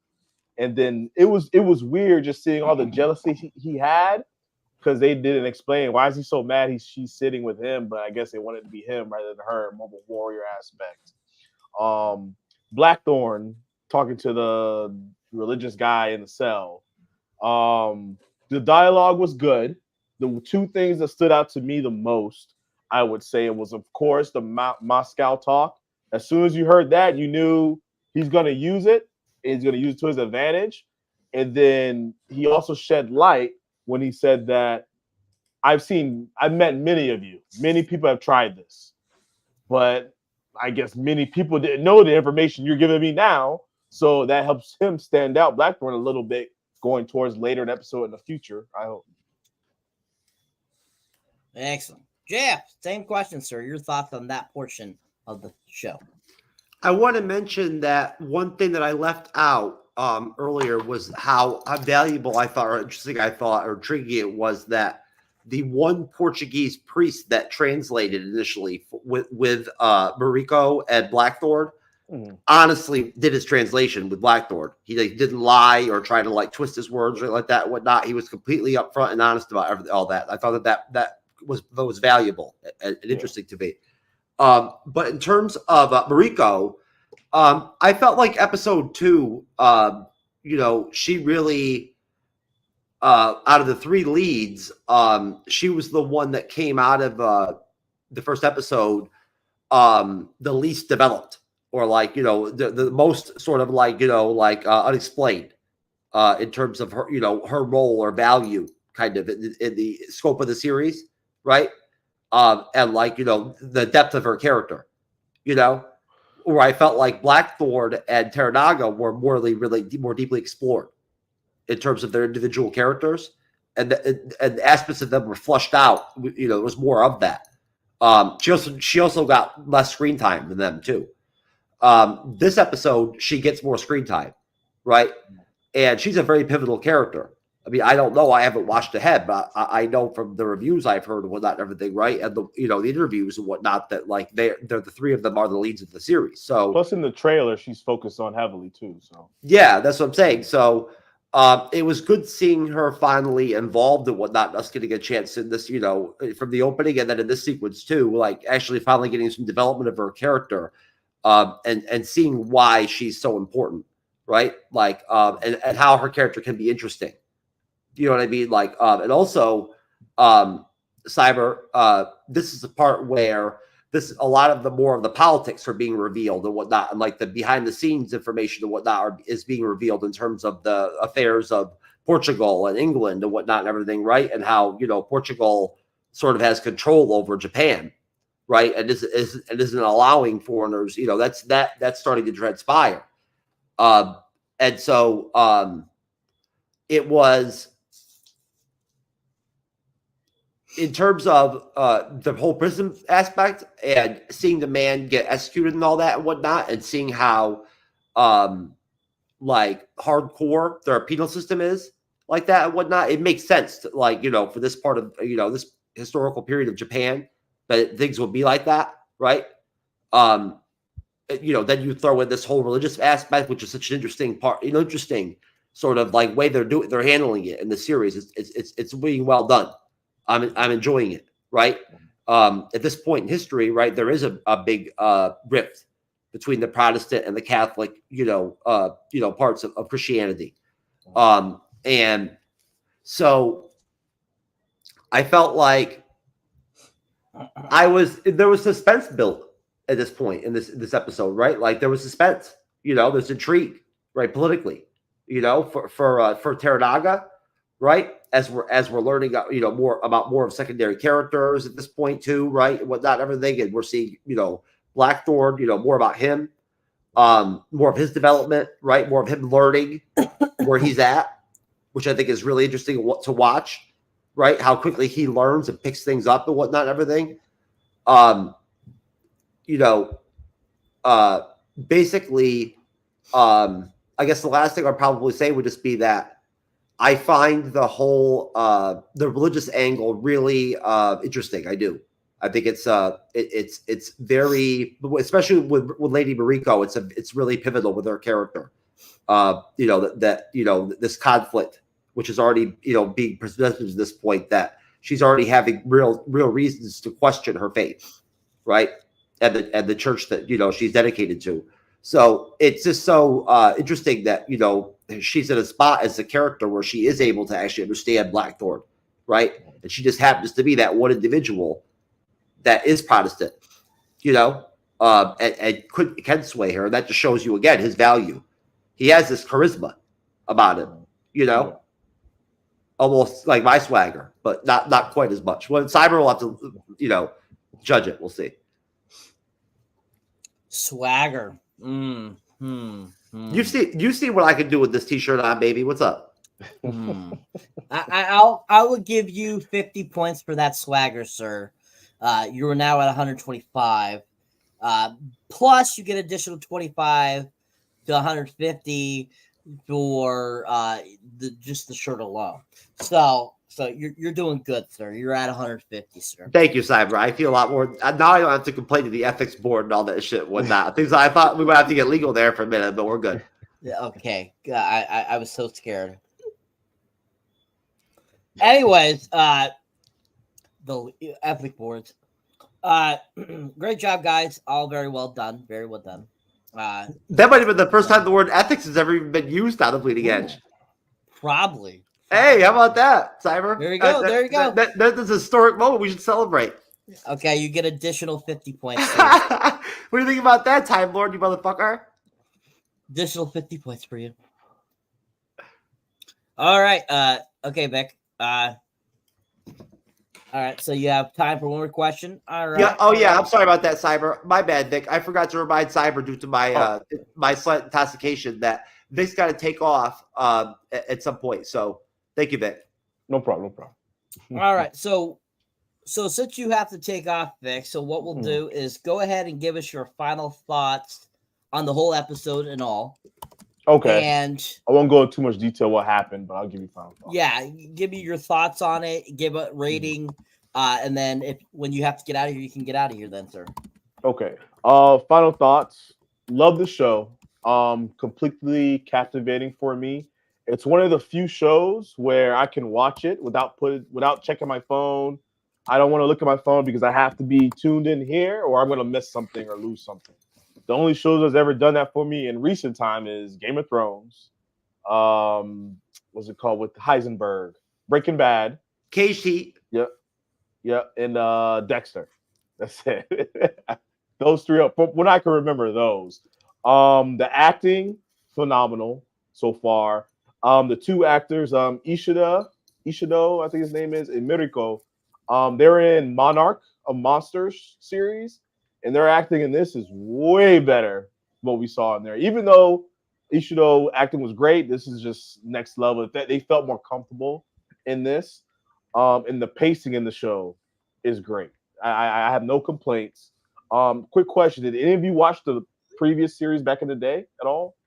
And then it was weird just seeing all the jealousy he had, because they didn't explain why is he so mad she's sitting with him, but I guess they wanted it to be him rather than her, more of a warrior aspect. Blackthorn talking to the religious guy in the cell. The dialogue was good. The two things that stood out to me the most, I would say, it was, of course, the Moscow talk. As soon as you heard that, you knew he's going to use it. He's going to use it to his advantage. And then he also shed light when he said that I've met many of you. Many people have tried this. But I guess many people didn't know the information you're giving me now. So that helps him stand out, Blackthorn, a little bit going towards later in the episode in the future, I hope. Excellent. Jeff, same question, sir. Your thoughts on that portion of the show? I want to mention that one thing that I left out earlier was how valuable I thought, or interesting I thought, or intriguing it was that the one Portuguese priest that translated initially with Mariko and Blackthorn honestly did his translation with Blackthorn. He didn't lie or try to twist his words or like that and whatnot. He was completely upfront and honest about all that. I thought that was valuable and interesting to me. But in terms of Mariko, I felt like episode 2, she really, out of the 3 leads, she was the one that came out of the first episode the least developed, or like, the most sort of like, unexplained in terms of her, her role or value kind of in the scope of the series, right? And like, the depth of her character, where I felt like Blackthorn and Teranaga were really more deeply explored in terms of their individual characters, and aspects of them were flushed out. There was more of that. She also got less screen time than them too. This episode, she gets more screen time, right? And she's a very pivotal character. I mean, I don't know. I haven't watched ahead, but I know from the reviews I've heard and whatnot and everything, right? And the interviews and whatnot, that like they're the 3 of them are the leads of the series. So plus in the trailer, she's focused on heavily too. So yeah, that's what I'm saying. So it was good seeing her finally involved and whatnot, and us getting a chance in this, from the opening and then in this sequence too, like actually finally getting some development of her character, and seeing why she's so important, right? Like, and how her character can be interesting. You know what I mean? Like, and also, Cyber, this is the part where a lot of the more of the politics are being revealed and whatnot, and like the behind the scenes information and whatnot is being revealed in terms of the affairs of Portugal and England and whatnot and everything, right? And how, Portugal sort of has control over Japan, right? And isn't allowing foreigners, that's starting to transpire. And so it was, in terms of the whole prison aspect and seeing the man get executed and all that and whatnot, and seeing how like hardcore their penal system is like that and whatnot, it makes sense to, like, for this part of, this historical period of Japan, that things would be like that, right? Then you throw in this whole religious aspect, which is such an interesting part, interesting sort of like way they're handling it in the series. It's being well done. I'm enjoying it, right? At this point in history, right, there is a big rift between the Protestant and the Catholic, parts of Christianity, and so I felt like there was suspense built at this point in this episode, right? Like there was suspense, there's intrigue, right, politically, for Teranaga, right? As we're learning, more of secondary characters at this point too, right? And whatnot, everything, and we're seeing, Blackthorn, more about him, more of his development, right? More of him learning where he's at, which I think is really interesting to watch, right? How quickly he learns and picks things up and whatnot, and everything. Basically, I guess the last thing I'd probably say would just be that I find the whole the religious angle really interesting. I do. I think it's very, especially with Lady Mariko, it's really pivotal with her character. This conflict, which is already being presented at this point, that she's already having real reasons to question her faith, right? And the church that she's dedicated to. So it's just so interesting that she's in a spot as a character where she is able to actually understand Blackthorn, right? And she just happens to be that one individual that is Protestant, and can sway her. And that just shows you again his value. He has this charisma about him, almost like my swagger, but not quite as much. Well, Cyber will have to, judge it. We'll see. Swagger. You see what I can do with this T-shirt on, baby. What's up? I will give you 50 points for that swagger, sir. You are now at 125. Plus, you get additional 25 to 150 for just the shirt alone. So you're doing good, sir. You're at 150, sir. Thank you, Cyber. I feel a lot more now. I don't have to complain to the FX board and all that shit, whatnot. Things I thought we might have to get legal there for a minute, but we're good. Yeah, okay. I was so scared. Anyways, the epic boards. Great job, guys. All very well done. Very well done. That might have been the first time the word ethics has ever even been used on the Bleeding Edge. Probably. Hey, how about that, Cyber? There you go. There you go. That's a historic moment. We should celebrate. Okay, you get additional 50 points. What do you think about that, Time Lord, you motherfucker? Additional 50 points for you. All right. Okay, Vic. All right. So you have time for one more question. All right. Yeah. Oh, yeah. I'm sorry about that, Cyber. My bad, Vic. I forgot to remind Cyber due to my my slight intoxication that Vic's got to take off at some point. So thank you, Vic. No problem. No problem. All right. So since you have to take off, Vic, so what we'll do is go ahead and give us your final thoughts on the whole episode and all. Okay. And I won't go into too much detail what happened, but I'll give you final thoughts. Yeah, give me your thoughts on it, give a rating, and then when you have to get out of here, you can get out of here then, sir. Okay. Final thoughts. Love the show. Completely captivating for me. It's one of the few shows where I can watch it without checking my phone. I don't want to look at my phone because I have to be tuned in here or I'm going to miss something or lose something. The only shows that's ever done that for me in recent time is Game of Thrones. What's it called with Heisenberg? Breaking Bad. Cage Heat. Yep. And Dexter. That's it. Those three up. When I can remember those. The acting, phenomenal so far. The two actors, Ishido, I think his name is, and Miriko. They're in Monarch of Monsters series. And their acting in this is way better than what we saw in there. Even though Ishido acting was great, this is just next level. They felt more comfortable in this. And the pacing in the show is great. I have no complaints. Quick question. Did any of you watch the previous series back in the day at all?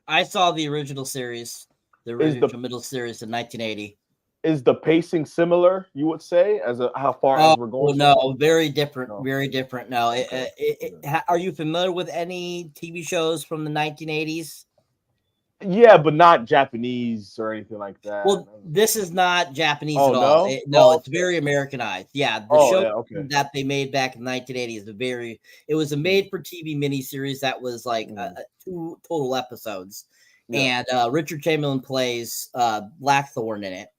I saw the original series, the original middle series in 1980. Is the pacing similar, you would say, how far as we're going? No, very different. No. Very different. No. Are you familiar with any TV shows from the 1980s? Yeah, but not Japanese or anything like that. Well, this is not Japanese at all. It's very Americanized. Yeah, the show that they made back in the 1980s, it was a made-for-TV miniseries that was like 2 total episodes. Yeah. And Richard Chamberlain plays Blackthorn in it.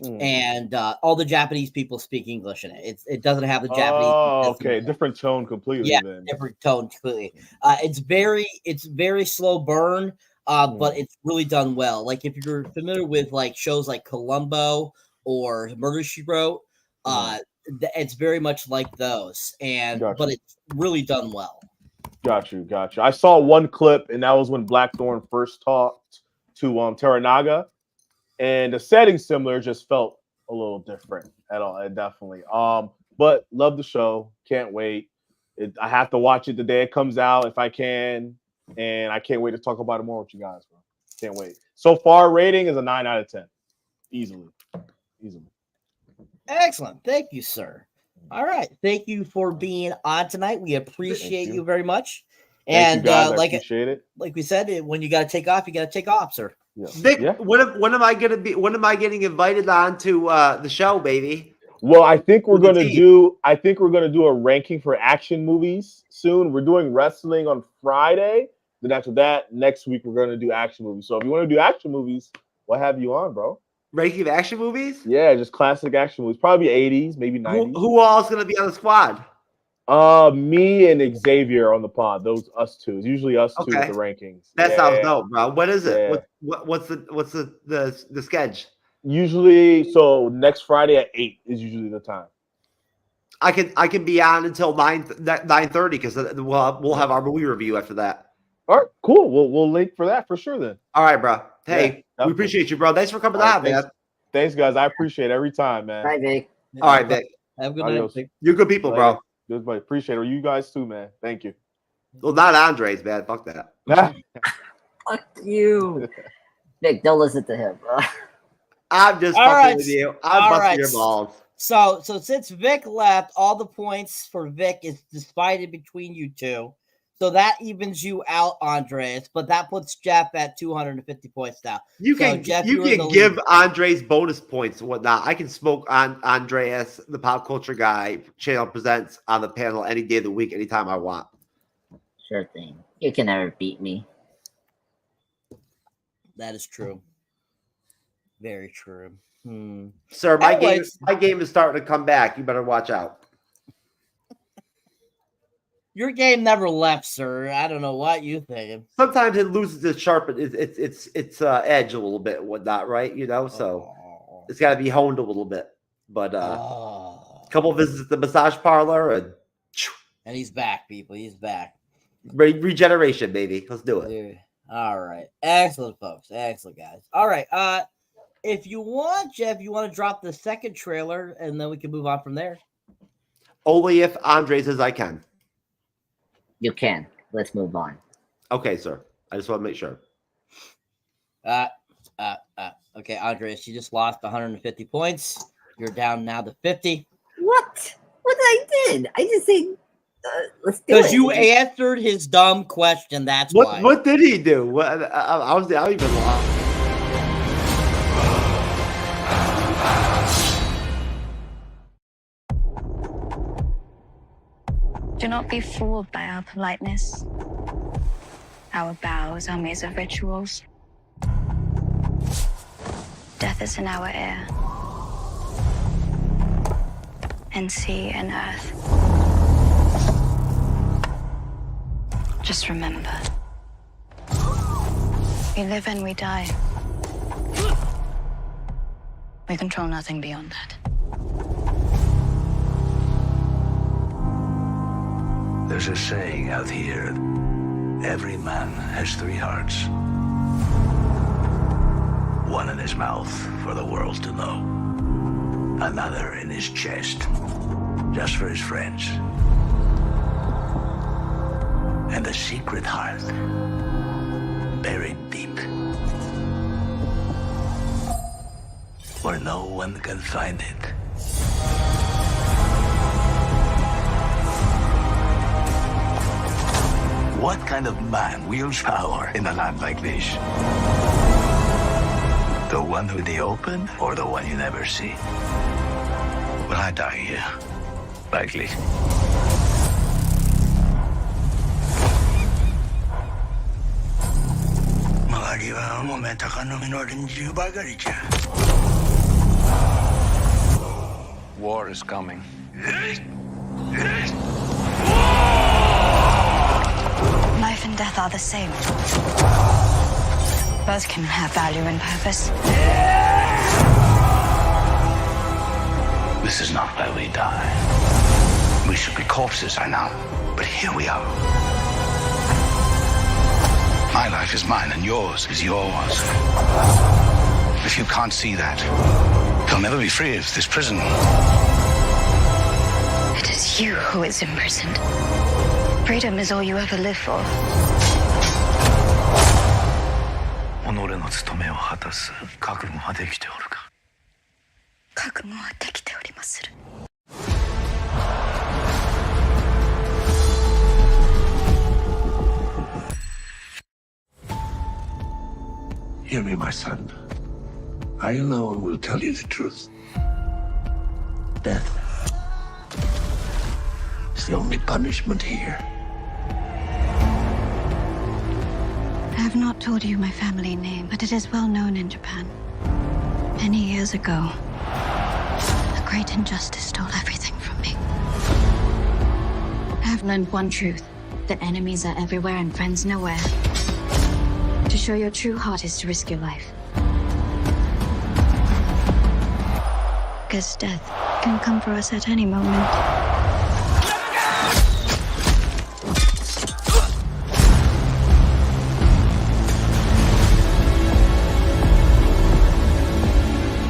And all the Japanese people speak English in it. It doesn't have the Japanese. Oh, okay, different tone completely. Yeah, then. Different tone completely. It's very slow burn, but it's really done well. Like if you're familiar with like shows like Columbo or Murder, She Wrote, it's very much like those, but it's really done well. Got you. I saw one clip, and that was when Blackthorn first talked to Teranaga. And the setting similar, just felt a little different at all. Definitely. But love the show. Can't wait. I have to watch it the day it comes out if I can. And I can't wait to talk about it more with you guys, bro. Can't wait. So far, rating is a 9 out of 10. Easily. Excellent. Thank you, sir. All right. Thank you for being on tonight. We appreciate you very much. And appreciate it. Like we said, when you got to take off, you got to take off, sir. Yeah. Vic, when am I getting invited on to the show, baby? Well, I think we're gonna do a ranking for action movies soon. We're doing wrestling on Friday. Then after that, next week we're gonna do action movies. So if you want to do action movies, we'll have you on, bro. Ranking of action movies? Yeah, just classic action movies. Probably 80s, maybe 90s. Who all is gonna be on the squad? Me and Xavier on the pod. Those us two. It's usually us two with the rankings. That sounds dope, bro. What is it? Yeah. What's the schedule? Usually, so next Friday at 8 is usually the time. I can be on until 9:30 because we'll have our movie review after that. All right, cool. We'll link for that for sure then. All right, bro. Hey, we appreciate you, bro. Thanks for coming on, man. Thanks, guys. I appreciate it every time, man. Bye, Vic. All right, Vic. Have a good night. You're good people, bro. Good, buddy. Appreciate it. You guys too, man. Thank you. Well, not Andres, man. Fuck that. Fuck you. Vic, don't listen to him, bro. I'm just fucking with you. I'm busting your balls. So since Vic left, all the points for Vic is divided between you two. So that evens you out, Andres, but that puts Jeff at 250 points now. You So, can Jeff, you you're in can the give lead. Andres bonus points and whatnot. I can smoke on Andreas, the pop culture guy, channel presents on the panel any day of the week, anytime I want. Sure thing. You can never beat me. That is true. Very true. Sir, my game Anyways, is starting to come back. You better watch out. your game never left, sir. I don't know what you think. Sometimes it loses its sharp, its edge a little bit and whatnot, right? You know, so it's got to be honed a little bit. But a couple of visits at the massage parlor, And he's back, people. He's back. Regeneration, baby. Let's do it. Dude. All right. Excellent, folks. Excellent, guys. All right. If you want, Jeff, you want to drop the second trailer, and then we can move on from there. Only if Andre says I can. You can. Let's move on. Okay, sir. I just want to make sure. Okay, Andres, you just lost 150 points. You're down now to 50. What? What I did? I just said, let's do it. Because you answered his dumb question. That's why. What did he do? What, I even lost. Do not be fooled by our politeness. Our bows are made of rituals. Death is in our air. And sea and earth. Just remember. We live and we die. We control nothing beyond that. There's a saying out here, every man has three hearts. One in his mouth for the world to know. Another in his chest, just for his friends. And a secret heart, buried deep, where no one can find it. What kind of man wields power in a land like this? The one with the open or the one you never see? Will I die here? Likely. War is coming. Life and death are the same. Both can have value and purpose. This is not where we die. We should be corpses, I know. But here we are. My life is mine and yours is yours. If you can't see that, you'll never be free of this prison. It is you who is imprisoned. Freedom is all you ever live for. 己の務めを果たす覚悟はできておるか。覚悟はできておりまする。Hear me, my son. I alone will tell you the truth. Death is the only punishment here. I have not told you my family name, but it is well known in Japan. Many years ago, a great injustice stole everything from me. I have learned one truth, that enemies are everywhere and friends nowhere. To show your true heart is to risk your life. Because death can come for us at any moment.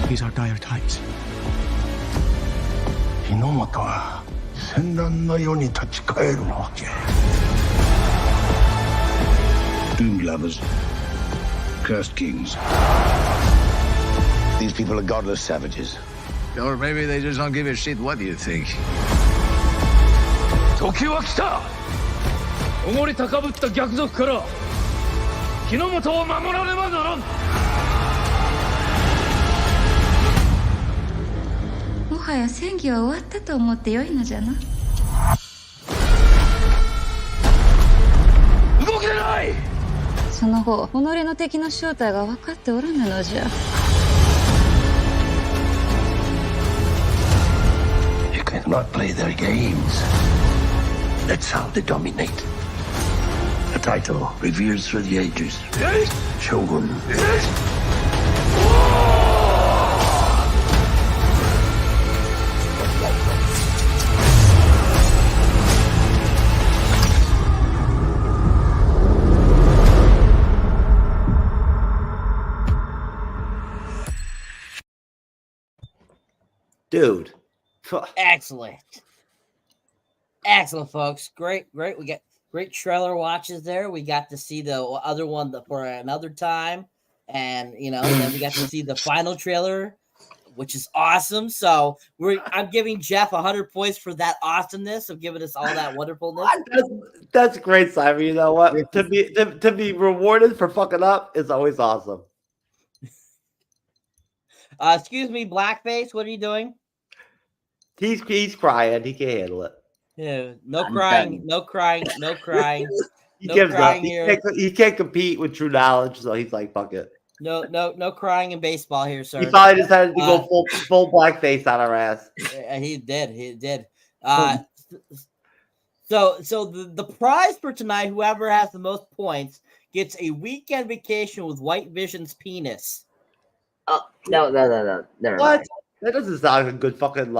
These are dire times. 日の本は戦乱の世に立ち返るわけ。Doomed lovers, cursed kings. These people are godless savages. Or maybe they just don't give a shit what you think. 時は来た!おごり高ぶった逆賊から日の本を守らねばならん。もはや戦議は終わったと思ってよいのじゃな。動けない。その後己の敵の正体が分かっておらぬのじゃ。 You cannot play their games. That's how they dominate. A title revered through the ages. Shogun. Dude. Excellent. Excellent, folks. Great. We got great trailer watches there. We got to see the other one for another time. And, then we got to see the final trailer, which is awesome. So I'm giving Jeff 100 points for that awesomeness of giving us all that wonderfulness. That's great, Simon. You know what? To be rewarded for fucking up is always awesome. Excuse me, Blackface. What are you doing? He's crying. He can't handle it. Yeah, no crying. He can't compete with TrueKnowledge, so he's like, fuck it. No crying in baseball here, sir. He probably decided to go full blackface on our ass. He did. So the prize for tonight, whoever has the most points gets a weekend vacation with White Vision's penis. Oh, no. Never What? mind. That doesn't sound like a good fucking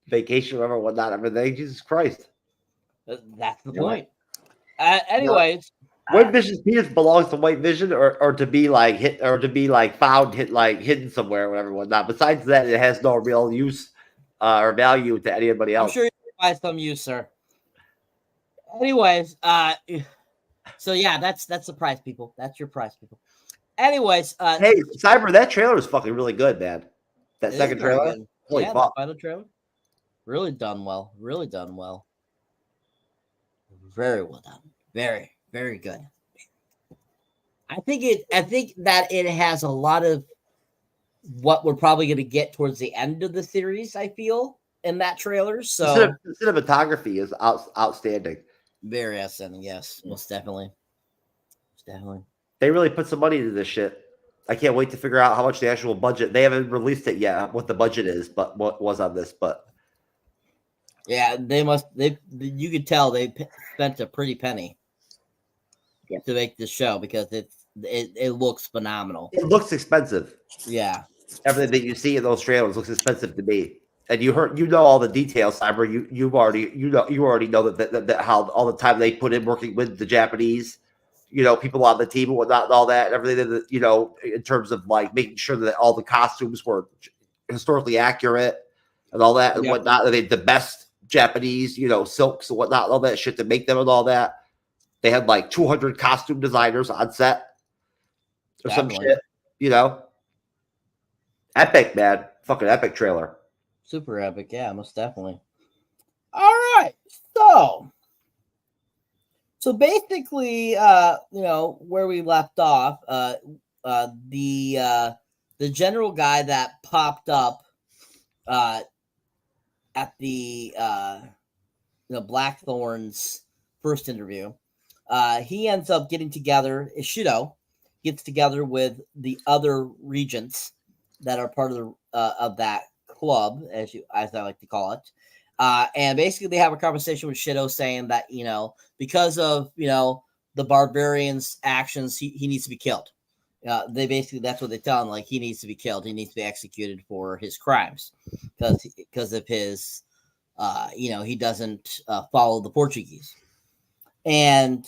vacation or whatnot. Everything. Jesus Christ. That's the point. Anyways, White Vision's penis belongs to White Vision, or to be like hit, or to be like found, hidden somewhere, or whatever, whatnot. Besides that, it has no real use or value to anybody else. I'm sure you can find some use, sir. Anyways, so yeah, that's the prize, people. That's your prize, people. Anyways, hey, Cyber, that trailer is fucking really good, man. That second trailer, holy fuck, the final trailer, really done well. Very well done. Very good. I think that it has a lot of what we're probably going to get towards the end of the series. I feel in that trailer. So the cinematography is outstanding. Very outstanding. Yes, most definitely. They really put some money into this shit. I can't wait to figure out how much the actual budget. They haven't released it yet, what the budget is, but what was on this. But yeah, you could tell they spent a pretty penny to make this show because it looks phenomenal. It looks expensive. Yeah, everything that you see in those trailers looks expensive to me. And you know all the details, Cyber. You already know that how all the time they put in working with the Japanese, people on the team and whatnot, and all that, and everything that, in terms of like making sure that all the costumes were historically accurate and all that and whatnot. They the best Japanese, silks and whatnot, all that shit to make them and all that. They had like 200 costume designers on set or some shit, Epic, man. Fucking epic trailer. Super epic, yeah, most definitely. All right, so basically, where we left off, the general guy that popped up at the Blackthorn's first interview, he ends up getting together. Ishido gets together with the other regents that are part of that club, as I like to call it, and basically they have a conversation with Shido saying that because of the barbarian's actions, he needs to be killed. That's what they tell him, like he needs to be killed. He needs to be executed for his crimes because of his he doesn't follow the Portuguese. And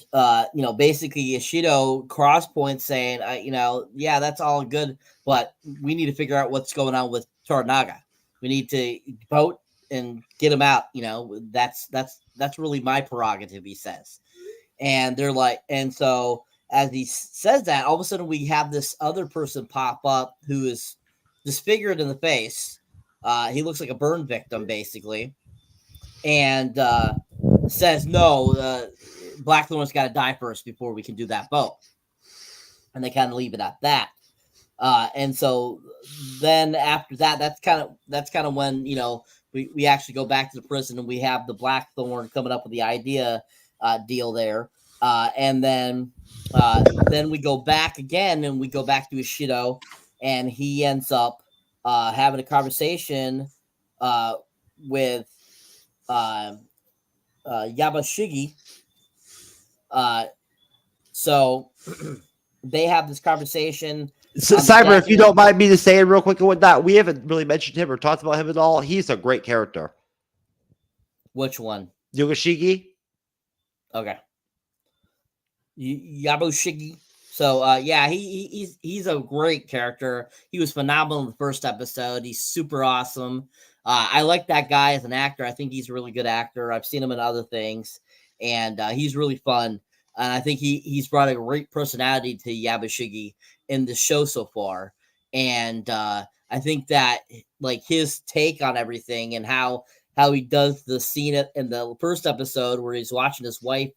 basically Ishido crosspoints saying, yeah, that's all good, but we need to figure out what's going on with Toranaga. We need to vote and get him out. That's really my prerogative, he says. And they're like, and so as he says that, all of a sudden we have this other person pop up who is disfigured in the face. He looks like a burn victim, basically, and says no. Blackthorn's got to die first before we can do that bow. And they kind of leave it at that. And so then after that, that's kind of when, you know, we actually go back to the prison and we have the Blackthorn coming up with the idea deal there. And then we go back again and we go back to Ishido, and he ends up having a conversation with Yabashigi. So they have this conversation. So, Cyber, if you don't mind me to say it real quick and whatnot, we haven't really mentioned him or talked about him at all. He's a great character. Which one? Yogashigi. Okay. Yabushigi. So yeah, he's a great character. He was phenomenal in the first episode. He's super awesome. I like that guy as an actor. I think he's a really good actor. I've seen him in other things, and he's really fun. And I think he's brought a great personality to Yabushigi in the show so far. And I think that like his take on everything and how he does the scene in the first episode where he's watching his wife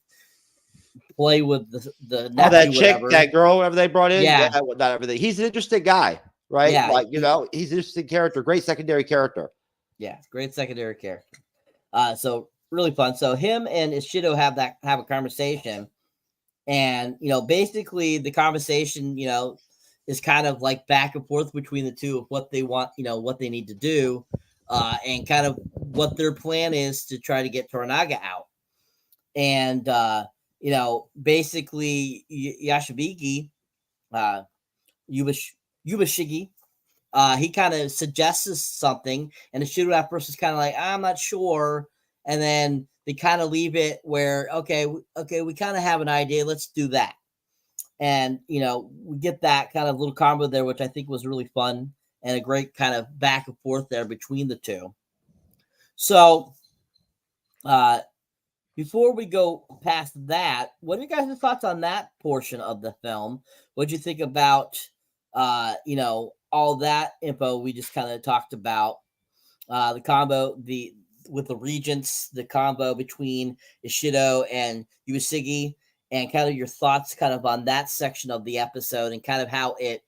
play with the nephew, that chick, whatever. that girl, whatever they brought in, yeah, not everything. He's an interesting guy, right? Yeah, like you know, he's an interesting character, great secondary character. Yeah, great secondary character. So really fun. So him and Ishido have a conversation, and you know, basically the conversation, you know, is kind of like back and forth between the two of what they want, you know, what they need to do, and kind of what their plan is to try to get Toranaga out. And you know, basically Yashabiki, Yubashigi, he kind of suggests something, and the shooter at first is kind of like, I'm not sure, and then they kind of leave it where, okay, we kind of have an idea, let's do that. And you know, we get that kind of little combo there, which I think was really fun and a great kind of back and forth there between the two. So before we go past that, what are you guys' thoughts on that portion of the film? What do you think about you know, all that info we just kind of talked about, the combo, with the regents, the combo between Ishido and Uesigi, and kind of your thoughts kind of on that section of the episode and kind of how it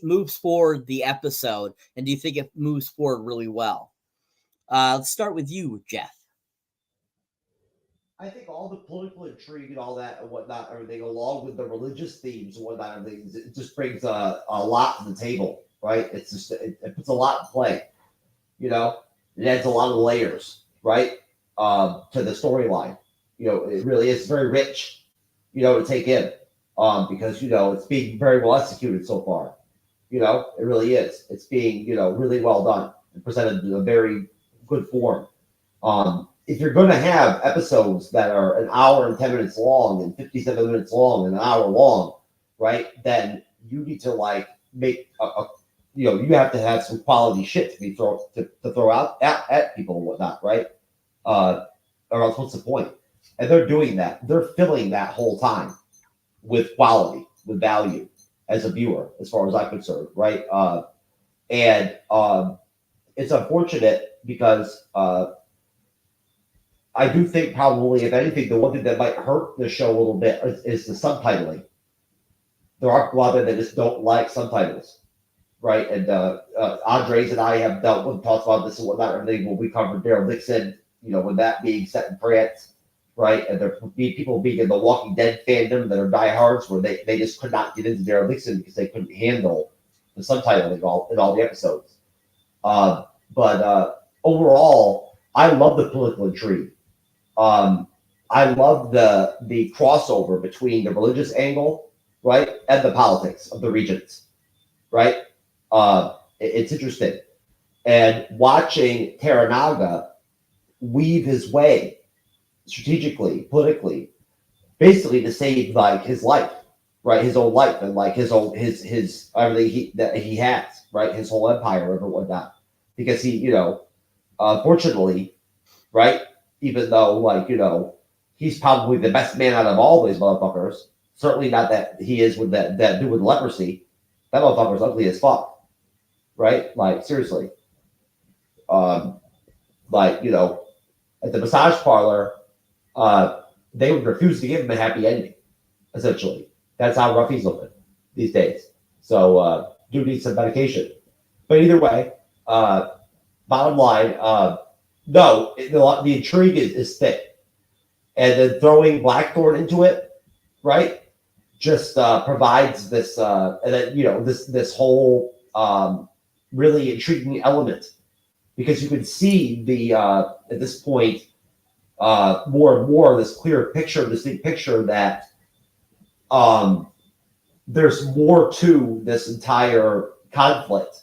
moves forward the episode, and do you think it moves forward really well? Let's start with you, Jeff. I think all the political intrigue and all that and whatnot, everything along with the religious themes and whatnot, everything, it just brings a lot to the table, right? It's just it puts a lot in play, you know. It adds a lot of layers, right, to the storyline. You know, it really is very rich, you know, to take in, because you know it's being very well executed so far. You know, it really is. It's being, you know, really well done and presented in a very good form. If you're going to have episodes that are an hour and 10 minutes long and 57 minutes long and an hour long, right, then you need to like make you know, you have to have some quality shit to be throw out at people and whatnot, right? Or else what's the point? And they're doing that. They're filling that whole time with quality, with value as a viewer, as far as I'm concerned, right? And it's unfortunate because I do think probably, if anything, the one thing that might hurt the show a little bit is the subtitling. There are a lot of that just don't like subtitles, right? And Andres and I have talked about this and whatnot, everything when we covered Daryl Dixon, you know, with that being set in France, right? And there be people being in the Walking Dead fandom that are diehards where they just could not get into Daryl Dixon because they couldn't handle the subtitling in all the episodes. But overall, I love the political intrigue. I love the crossover between the religious angle, right, and the politics of the regions, right? It's interesting. And watching Toranaga weave his way strategically, politically, basically to save like his life, right, his own life and like his everything that he has, right, his whole empire and whatnot, because he, you know, fortunately, right, even though, like, you know, he's probably the best man out of all these motherfuckers. Certainly not that he is with that dude with leprosy. That motherfucker's ugly as fuck, right? Like, seriously. Like, you know, at the massage parlor, they would refuse to give him a happy ending. Essentially, that's how rough he's looking these days. So dude needs some medication. But either way, bottom line, no, the intrigue is thick, and then throwing Blackthorn into it, right? Just provides this, and then this whole really intriguing element, because you can see the at this point more and more this clear picture, distinct picture that there's more to this entire conflict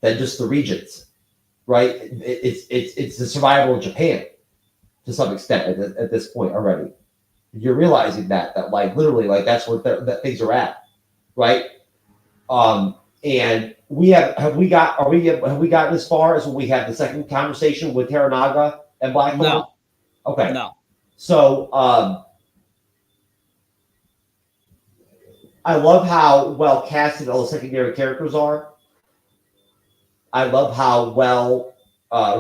than just the regions, right? It's the survival of Japan to some extent at this point already. You're realizing that like literally like that's where that things are at, right? And have we gotten as far as when we had the second conversation with Teranaga and Blackthorn? No. Okay. No. So I love how well casted all the secondary characters are. I love how well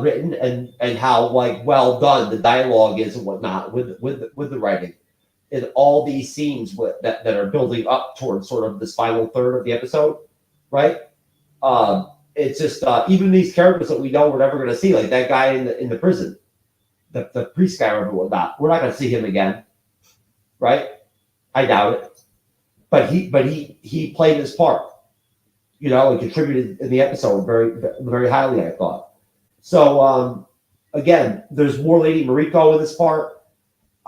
written and how like well done the dialogue is and whatnot with the writing in all these scenes that are building up towards sort of this final third of the episode, right? It's just even these characters that we know we're never going to see, like that guy in the prison, the priest guy or whatnot. We're not going to see him again, right? I doubt it. But he played his part, and contributed in the episode very, very highly, I thought. So again, there's more Lady Mariko in this part.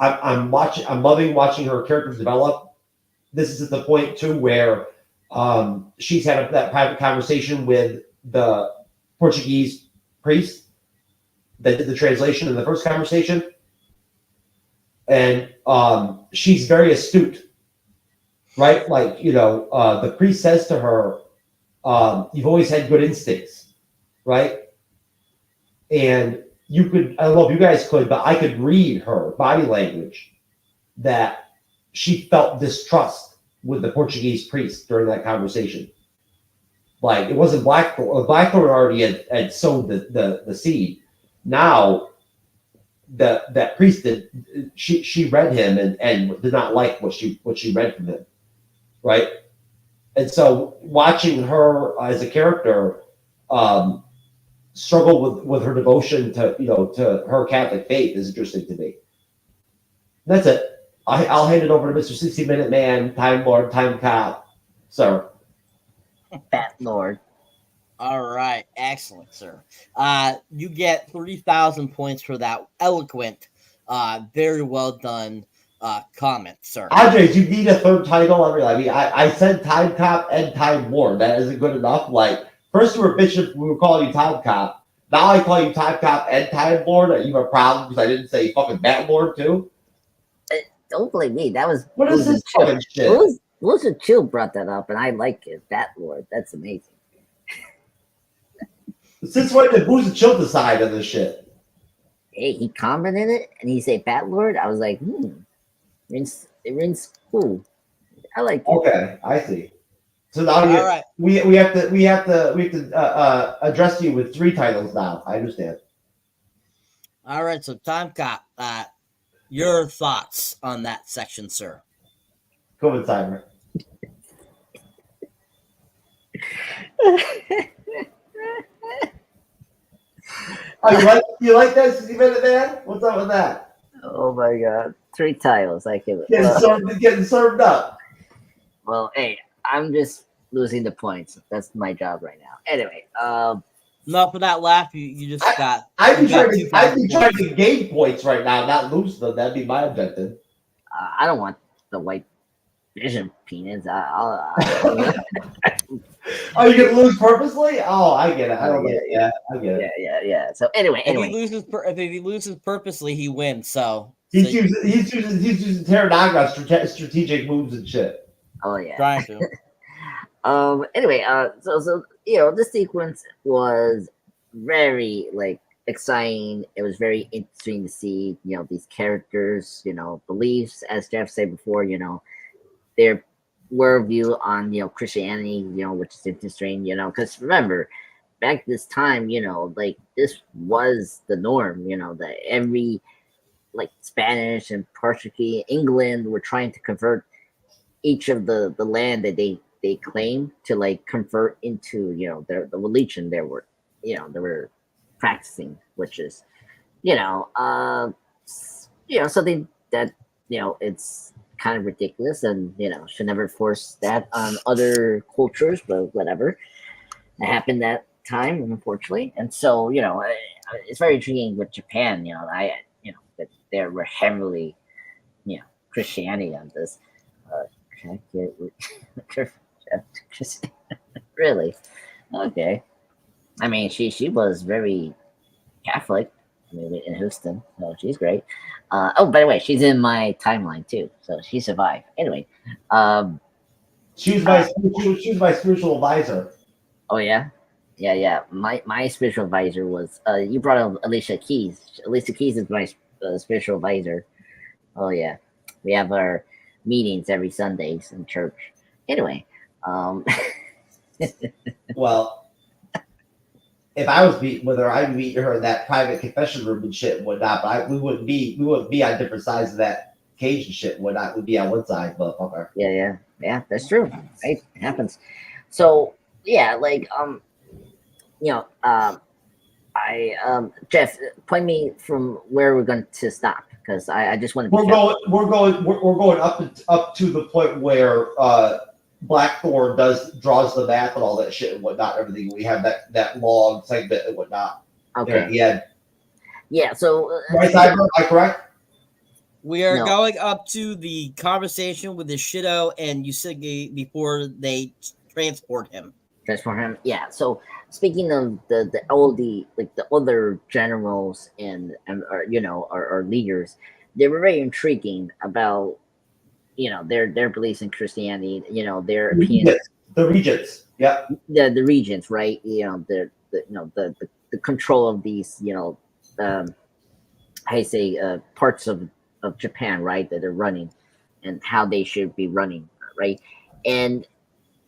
I'm loving watching her character develop. This is at the point too where she's had that private conversation with the Portuguese priest that did the translation in the first conversation, and she's very astute, right? Like the priest says to her, "You've always had good instincts," right? And I don't know if you guys could, but I could read her body language that she felt distrust with the Portuguese priest during that conversation. Like it wasn't Blackthorn. Blackthorn already had sowed the seed. Now that priest she read him and did not like what she read from him, right? And so watching her as a character struggle with her devotion to her Catholic faith is interesting to me. That's it. I'll hand it over to Mr. 60-Minute Man, Time Lord, Time Cop, sir. Fat Lord. All right, excellent, sir. You get 3,000 points for that eloquent, very well done comment, sir. Andre, do you need a third title? I said Time Cop and Time Lord. That isn't good enough. Like, first you were Bishop, we were calling you Time Cop. Now I call you Time Cop and Time Lord. Are you a problem because I didn't say fucking Bat Lord too? Don't blame me. That was what is this fucking shit? Wilson Chill brought that up, and I like it. Bat Lord. That's amazing. Since when did Booze and Chill decide on this shit? Hey, he commented it, and he said Bat Lord. I was like, it rings cool. I like it. Okay, I see. So now all right. we have to address you with 3 titles now. I understand. All right, so Time Cop, your thoughts on that section, sir? Go with Cyber. Oh, you like that 60-Minute Man? What's up with that? Oh my god, 3 titles. I can getting served up. Well, hey, I'm just losing the points. That's my job right now. Anyway, no, for that laugh, you just got. I'd be trying to gain points right now, not lose them. That'd be my objective. I don't want the white Vision penis. Oh, you gonna lose purposely? Oh, I get it. I don't get it. Yeah, I get it. Yeah. So anyway, if he loses purposely, he wins. So he's using Teranaga strategic moves and shit. Oh yeah, trying to. Anyway, so this sequence was very exciting. It was very interesting to see these characters, beliefs, as Jeff said before, their worldview on Christianity, which is interesting, because remember back this time, this was the norm, that every like Spanish and Portuguese, England were trying to convert each of the land that they claim to like convert into, you know, the religion they were practicing, which is, something that, it's kind of ridiculous and, should never force that on other cultures, but whatever. It happened that time, unfortunately. And so, it's very intriguing with Japan, that they were heavily, Christianity on this. Can I get really? Okay. I mean, she was very Catholic. I mean, in Houston, so she's great. Oh, by the way, she's in my timeline too, so she survived. Anyway, she was my spiritual advisor. Oh yeah. My spiritual advisor was you brought up Alicia Keys. Alicia Keys is my spiritual advisor. Oh yeah, we have our meetings every Sundays in church. Anyway, well, if I was meeting with her, I'd meet her in that private confession room and shit and whatnot. But we wouldn't be on different sides of that cage and shit and whatnot. We'd be on one side, motherfucker. Yeah, that's true. Right, it happens. So yeah, like Jeff, point me from where we're going to stop because I just want to. We're going up to the point where Blackthorn draws the map and all that shit and whatnot. Everything we have that long segment and whatnot. Okay. Yeah. So right, Cyber, am I correct? We are going up to the conversation with the Shido and Yusuke before they transport him. Yeah. So speaking of the other generals and our leaders, they were very intriguing about their beliefs in Christianity. Their opinions. The regents. Yeah. The regents, right? The control of these parts of Japan, right? That they're running and how they should be running, right? And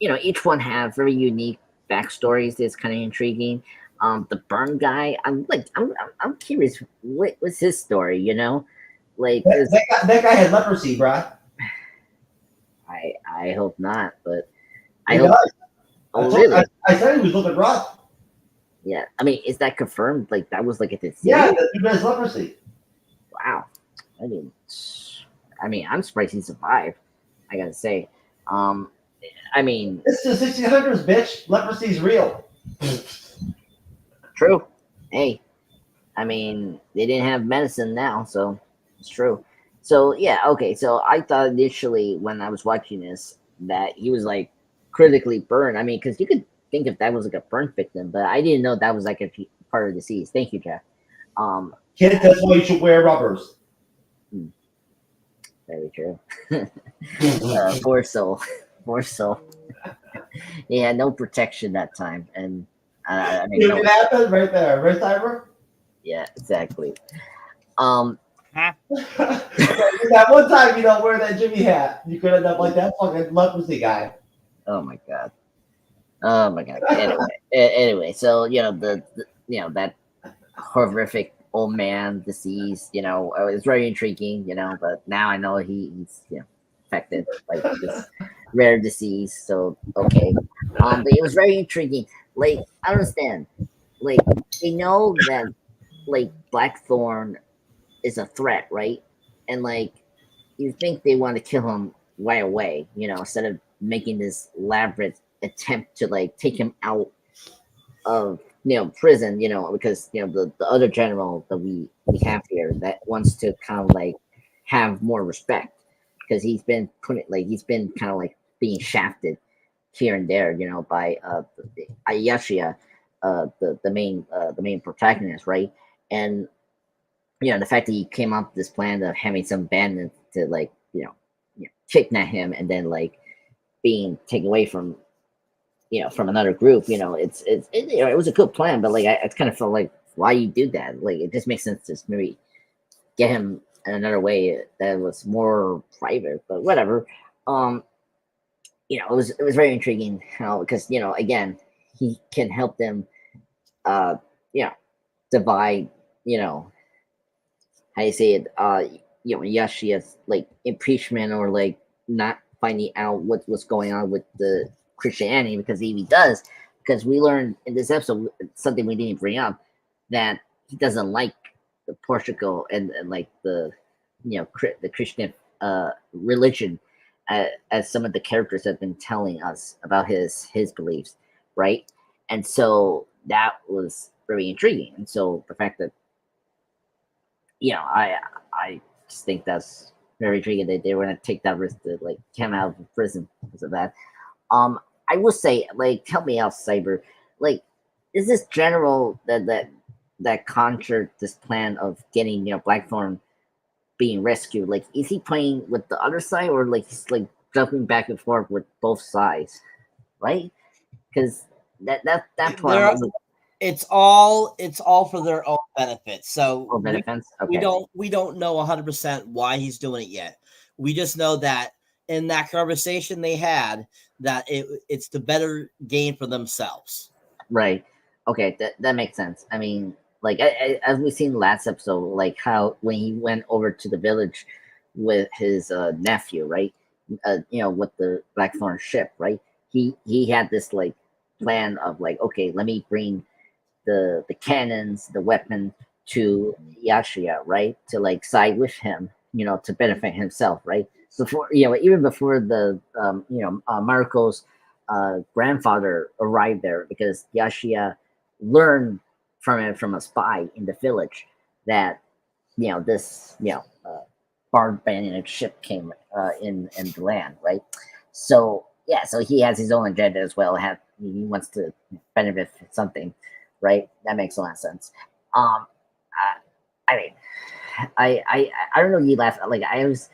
each one have very unique backstories that's kind of intriguing. The burn guy, I'm curious what's his story, like that guy had leprosy, bruh. I hope not, but really? I said he was looking rough. Yeah, I mean, is that confirmed? Like that was like a disease? Yeah, he has leprosy. Wow. I mean, I'm surprised he survived. I gotta say. I mean, it's the 1600s, bitch. Leprosy's real. True. Hey, I mean, they didn't have medicine now, so it's true. So yeah, okay. So I thought initially when I was watching this that he was like critically burned. I mean, because you could think if that was like a burn victim, but I didn't know that was like a part of the disease. Thank you, Jeff. Kid, that's why you should wear rubbers. Very true. More so. He had no protection that time, and I mean, it happened right there, right, Cyber? Yeah, exactly. That one time you don't wear that Jimmy hat, you could end up like that fucking leprosy guy. Oh my god. Anyway, so the that horrific old man disease, it was very intriguing, but now I know he's affected like this rare disease. So okay, but it was very intriguing. Like I understand, like they know that like Blackthorn is a threat, right? And like you think they want to kill him right away, instead of making this elaborate attempt to like take him out of prison, because the other general that we have here that wants to kind of like have more respect because he's been kind of like being shafted here and there, by Ayashia, the main protagonist, right? And the fact that he came up with this plan of having some bandits to like kidnap him and then like being taken away from from another group, it was a good plan, but like I kind of felt like why you do that? Like it just makes sense to maybe get him in another way that was more private, but whatever. It was very intriguing, because again he can help them, divide, how you say it, Yashia's like impeachment or like not finding out what's going on with the Christianity, because if he does, because we learned in this episode something we didn't bring up, that he doesn't like the Portugal and like the the Christian religion, as some of the characters have been telling us about his beliefs, right? And so that was very intriguing. And so the fact that I just think that's very intriguing that they were going to take that risk to like come out of prison because of that. I will say, like, help me out, Cyber. Like, is this general that conjured this plan of getting Blackthorn being rescued? Like, is he playing with the other side, or like he's like jumping back and forth with both sides, right? Because that plan. It's all for their own benefit. So benefits. Okay. we don't know 100% why he's doing it yet. We just know that in that conversation they had, that it's the better gain for themselves. Right. Okay, that makes sense. I mean, like as we seen last episode, like how when he went over to the village with his nephew, right? With the Blackthorn ship, right? He had this like plan of like, okay, let me bring the cannons, the weapon to Yashia, right? To like side with him, to benefit himself, right? Before even before the Marco's grandfather arrived there, because Yashia learned from a spy in the village that this barbarian ship came in the land, right? So yeah, so he has his own agenda as well. He wants to benefit something, right? That makes a lot of sense. I mean, I don't know. You laugh like I was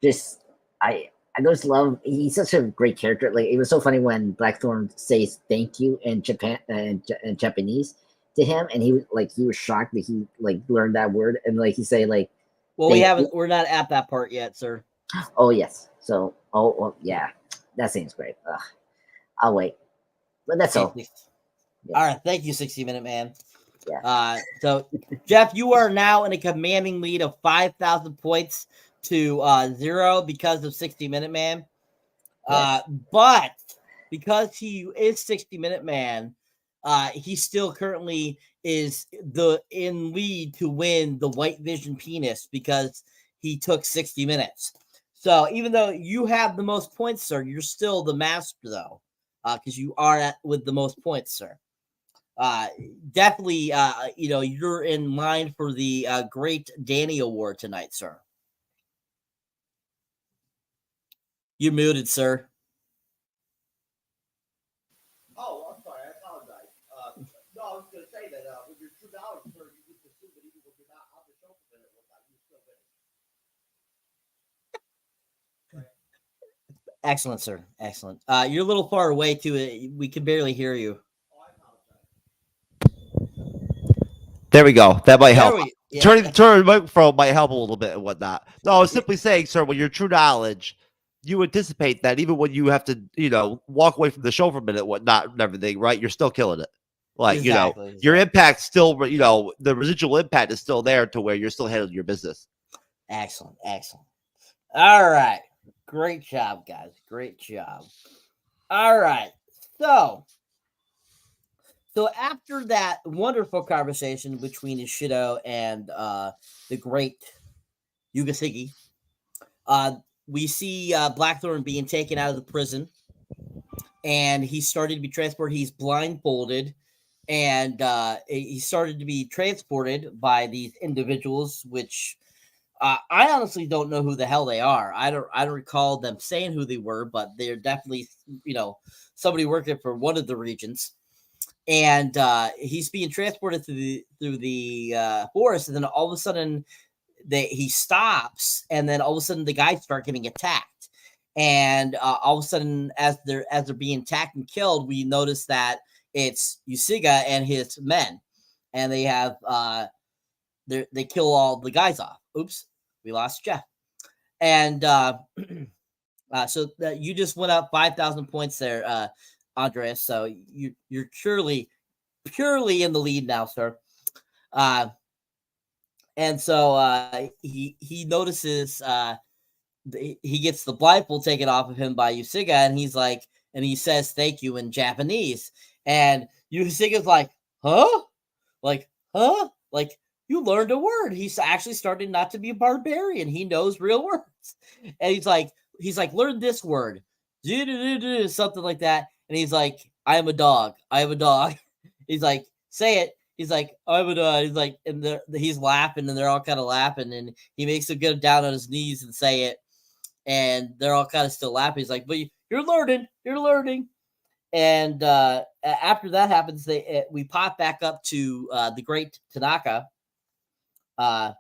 just I just love. He's such a great character. Like, it was so funny when Blackthorn says thank you in Japanese to him, and he was shocked that he like learned that word, and like he say like, well, we're not at that part yet, sir. Oh yes. So yeah, that seems great. I'll wait, but that's all. Yeah. All right, thank you, 60-minute man. Yeah. So Jeff, you are now in a commanding lead of 5,000 points to 0 because of 60-minute man. Yes. But because he is 60-minute man, he still currently is in lead to win the White Vision penis because he took 60 minutes. So even though you have the most points, sir, you're still the master, though, because you are with the most points, sir. Definitely, you're in line for the Great Danny Award tonight, sir. You're muted, sir. Oh, I'm sorry. I apologize. No, I was going to say that with your TrueKnowledge, sir, you just assume that even when you're not on the show for a minute, you still win. Excellent, sir. Excellent. You're a little far away, too. We can barely hear you. There we go. That might help. Turning the microphone might help a little bit and whatnot. No, I was simply saying, sir, when you're TrueKnowledge, you anticipate that even when you have to, walk away from the show for a minute, and whatnot, and everything, right? You're still killing it. Like, exactly. Your impact still, the residual impact is still there to where you're still handling your business. Excellent. Excellent. All right. Great job, guys. Great job. All right. So after that wonderful conversation between Ishido and the great Yugasigi, we see Blackthorn being taken out of the prison, and he started to be transported. He's blindfolded, and he started to be transported by these individuals, which I honestly don't know who the hell they are. I don't recall them saying who they were, but they're definitely somebody working for one of the regions. And he's being transported through the forest, and then all of a sudden he stops, and then all of a sudden the guys start getting attacked, and all of a sudden as they're being attacked and killed, we notice that it's Yusiga and his men, and they have they kill all the guys off. Oops, we lost Jeff, and so you just went up 5,000 points there, Andreas. So you're purely in the lead now, sir. And so he notices he gets the blindfold taken off of him by Yusiga, and he's like, and he says thank you in Japanese, and Yusiga's like, huh? Like, huh? Like, you learned a word. He's actually starting not to be a barbarian. He knows real words. And he's like, learn this word. Something like that. And he's like, I am a dog. I am a dog. He's like, say it. He's like, I'm a dog. He's like, and he's laughing, and they're all kind of laughing. And he makes him get down on his knees and say it. And they're all kind of still laughing. He's like, but you're learning. You're learning. And after that happens, we pop back up to the great Tanaka. Haranaga.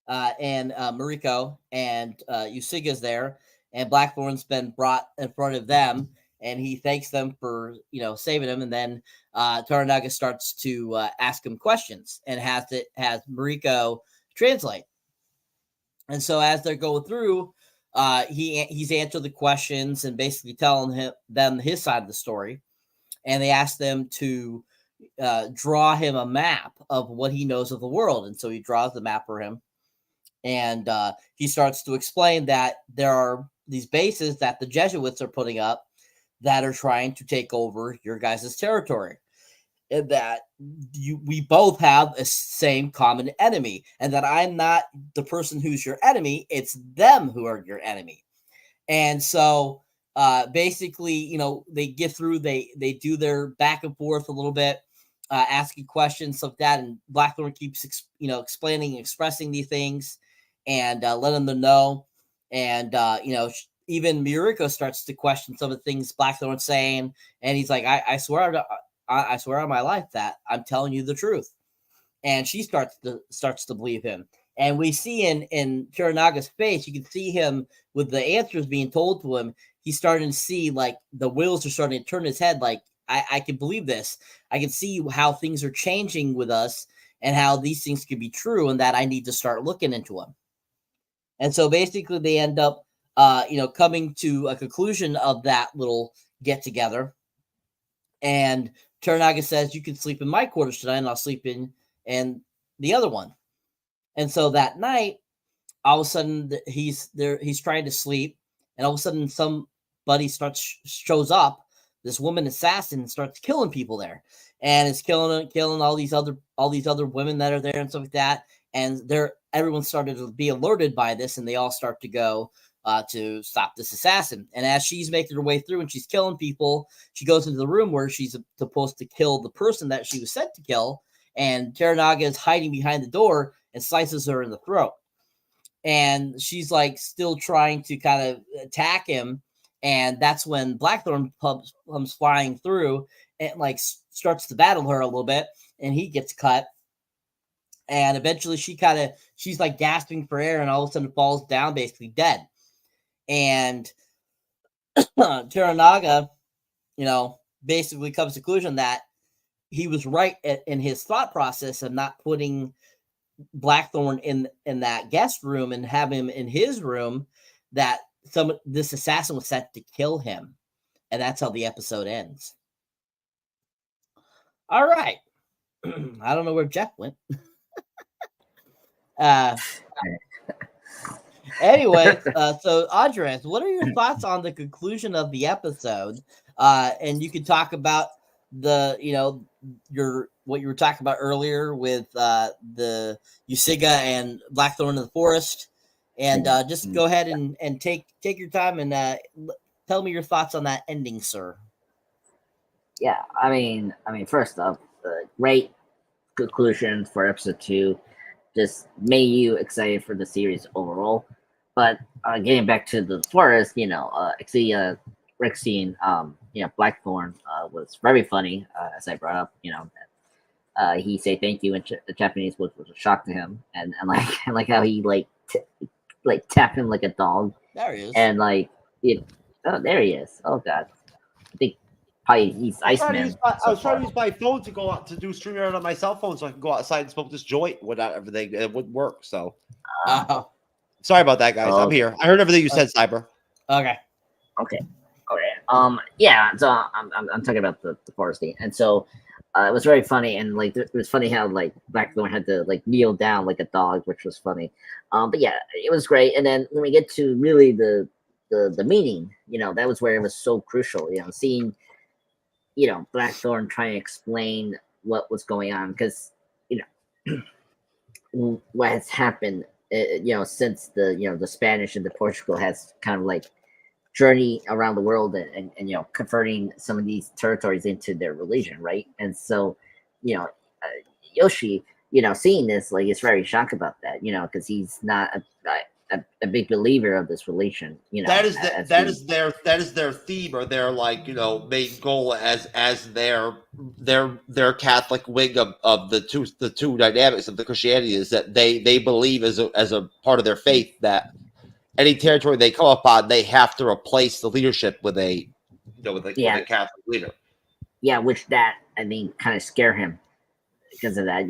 And Mariko and Yusiga's there. And Blackthorn's been brought in front of them. And he thanks them for, saving him. And then Toranaga starts to ask him questions and has Mariko translate. And so as they're going through, he's answered the questions and basically telling them his side of the story. And they ask them to draw him a map of what he knows of the world. And so he draws the map for him. And he starts to explain that there are these bases that the Jesuits are putting up that are trying to take over your guys' territory. And that we both have a same common enemy, and that I'm not the person who's your enemy, it's them who are your enemy. And so basically, they get through, they do their back and forth a little bit, asking questions like that, and Blackthorn keeps explaining and expressing these things and letting them know. And even Muriko starts to question some of the things Blackthorn's saying, and he's like, I swear on my life that I'm telling you the truth. And she starts to believe him. And we see in Kiranaga's face, you can see him with the answers being told to him. He's starting to see, like, the wheels are starting to turn his head. Like, I can believe this. I can see how things are changing with us and how these things could be true, and that I need to start looking into them. And so basically they end up, coming to a conclusion of that little get together. And Toranaga says, you can sleep in my quarters tonight, and I'll sleep in the other one. And so that night, all of a sudden he's trying to sleep, and all of a sudden somebody shows up, this woman assassin, starts killing people there, and is killing all these other women that are there and stuff like that. And everyone started to be alerted by this, and they all start to go to stop this assassin. And as she's making her way through and she's killing people, she goes into the room where she's supposed to kill the person that she was sent to kill. And Toranaga is hiding behind the door and slices her in the throat. And she's like still trying to kind of attack him. And that's when Blackthorn comes flying through and like starts to battle her a little bit. And he gets cut. And eventually she's like gasping for air, and all of a sudden falls down basically dead. And Toranaga, basically comes to the conclusion that he was right in his thought process of not putting Blackthorn in that guest room and have him in his room, that this assassin was sent to kill him. And that's how the episode ends. All right. I don't know where Jeff went. Anyway, so Andres, what are your thoughts on the conclusion of the episode? And you can talk about what you were talking about earlier with the Yusiga and Blackthorn in the forest, and just go ahead and take your time and tell me your thoughts on that ending, sir. Yeah, I mean, first up, great conclusion for episode 2. Just made you excited for the series overall. But getting back to the forest, Rexy and Blackthorn was very funny, as I brought up. He said thank you in Japanese, which was a shock to him, and like how he tapped him like a dog. There he is. And there he is. Oh god, I think probably he's Iceman. I was trying to use my phone to go out to do StreamYard on my cell phone, so I can go outside and smoke this joint without everything. It wouldn't work. So sorry about that, guys. I'm here. I heard everything you said, Cyber. Okay. Yeah. So I'm talking about the forest thing, and so It was very funny, and like it was funny how like Blackthorn had to like kneel down like a dog, which was funny. But yeah, it was great. And then when we get to really the meeting, that was where it was so crucial. Seeing Blackthorn trying to explain what was going on, because what has happened, since the Spanish and the Portugal has kind of like journey around the world and converting some of these territories into their religion, right? And so Yoshi seeing this, like, is very shocked about that, because he's not a big believer of this religion. That is their theme, or their main goal as their Catholic wing of the two dynamics of the Christianity, is that they believe as a part of their faith that any territory they come upon, they have to replace the leadership with a Catholic leader. Yeah, which that, I mean, kind of scare him because of that.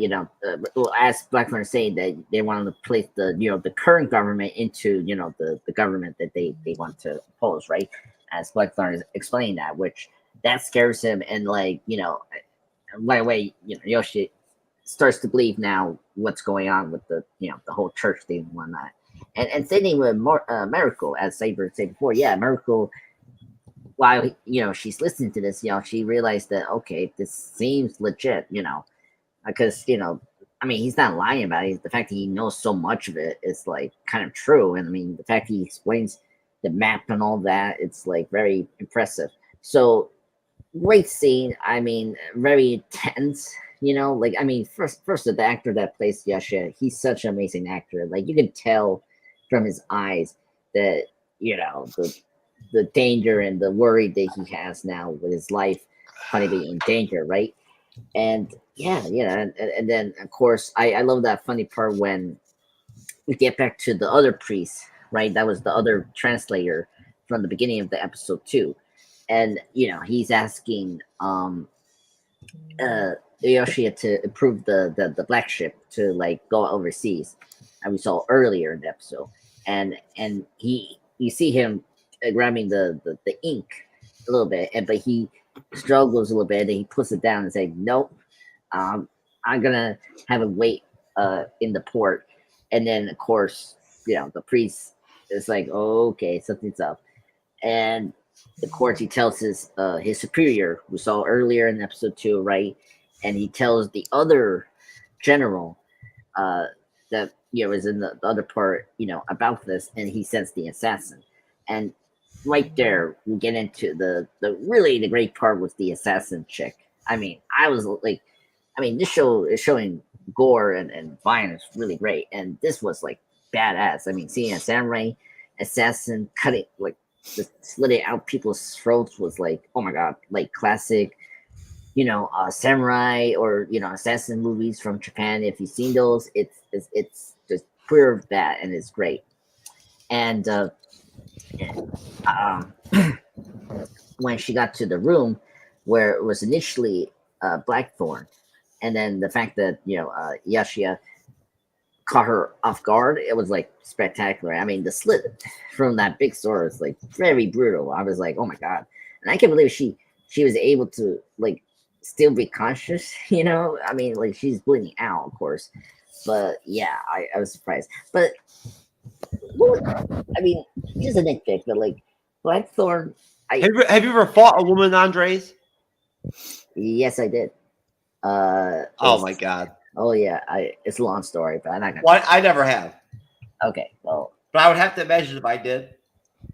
As Blackthorn saying that they want to place the current government into the government that they want to oppose, right? As Blackthorn is explaining that, which that scares him, and right away, Yoshi starts to believe now what's going on with the whole church thing and whatnot. And same thing with Miracle, as Saber said before. Yeah, Miracle, while she's listening to this, she realized that, okay, this seems legit, because I mean, he's not lying about it. The fact that he knows so much of it is like kind of true, and I mean, the fact that he explains the map and all that, it's like very impressive. So great scene. I mean, very intense. I mean, first the actor that plays Yasha, he's such an amazing actor. Like, you can tell from his eyes that the danger and the worry that he has now with his life kind of being in danger, right? And and then of course I love that funny part when we get back to the other priest, right? That was the other translator from the beginning of the episode 2, and he's asking Yoshi to approve the black ship to like go overseas, and we saw earlier in the episode, and you see him grabbing the ink a little bit, but he struggles a little bit, and he puts it down and say, nope, I'm gonna have it wait in the port. And then of course the priest is like, oh, okay, something's up, and of course he tells his superior, we saw earlier in episode 2, right? And he tells the other general that is in the other part about this, and he sends the assassin. And right there we get into the great part with the assassin chick. I mean, I was like, this show is showing gore and violence really great, and this was like badass. I mean, seeing a samurai assassin cutting, like, just slitting out people's throats was like, oh my god, like classic samurai or assassin movies from Japan. If you've seen those, it's just pure that, and it's great. And when she got to the room where it was initially Blackthorn, and then the fact that Yashia caught her off guard, it was like spectacular. I mean, the slit from that big sword is like very brutal. I was like, oh my god. And I can't believe she was able to like still be conscious. I mean, like, she's bleeding out, of course, but yeah, I was surprised. But I mean, just a nitpick, but like Blackthorn, have you ever fought a woman, Andres? Yes, I did. Oh my god. Oh yeah, it's a long story, but I'm not gonna. Well, I never have. Okay, well, but I would have to imagine if I did,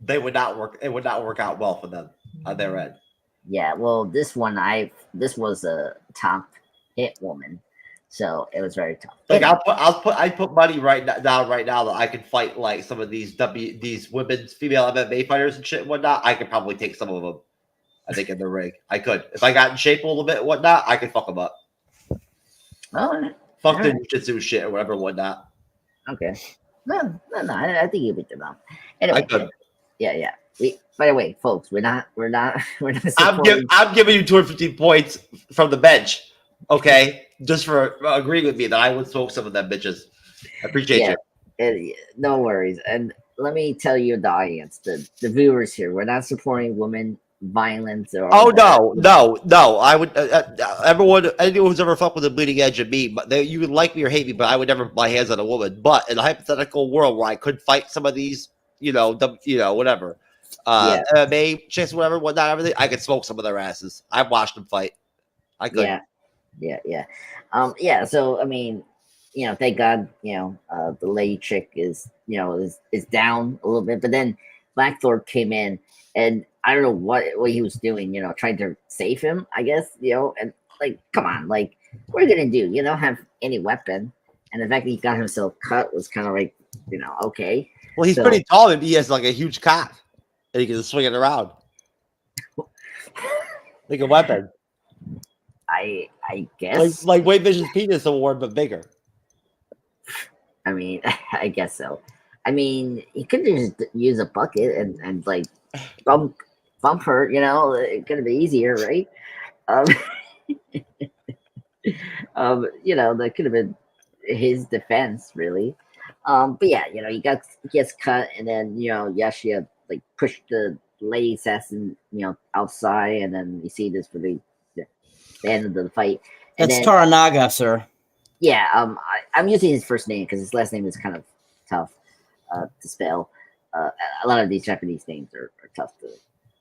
they would not work. It would not work out well for them on their end. Yeah, well, this was a top hit woman, so it was very tough. Like, I'd put money down right now that I could fight like some of these women's female MMA fighters and shit and whatnot. I could probably take some of them. I think in the ring, I could. If I got in shape a little bit and whatnot, I could fuck them up. Oh, fuck the jiu-jitsu shit or whatever, whatnot. Okay. No. I think you beat them up. Anyway, I could. Yeah. By the way, folks, we're not. I'm giving you 250 points from the bench, okay? Just for agreeing with me that I would smoke some of them bitches. I appreciate you. No worries. And let me tell you, the audience, the viewers here, we're not supporting women violence or. Oh no! I would anyone who's ever fucked with the bleeding edge of me, but you would like me or hate me, but I would never put my hands on a woman. But in a hypothetical world where I could fight some of these, whatever, MMA chicks, whatever, whatnot, everything, I could smoke some of their asses. I've watched them fight. I could. Yeah. So I mean, thank God, the lady chick is down a little bit, but then Blackthorn came in, and I don't know what he was doing, trying to save him, I guess, and like, come on, like, what are you gonna do? You don't have any weapon, and the fact that he got himself cut was kind of like, okay. Well, he's pretty tall, and he has like a huge cock, and he can swing it around like a weapon. I guess like Wade Vision's penis award, but bigger. I mean, I guess so. I mean, he could just use a bucket and like bump her. It's gonna be easier, right? That could have been his defense, really. But yeah, he gets cut, and then Yashia like pushed the lady assassin, outside, and then you see this for the end of the fight. And That's Toranaga, sir. Yeah, I'm using his first name because his last name is kind of tough to spell. A lot of these Japanese names are tough to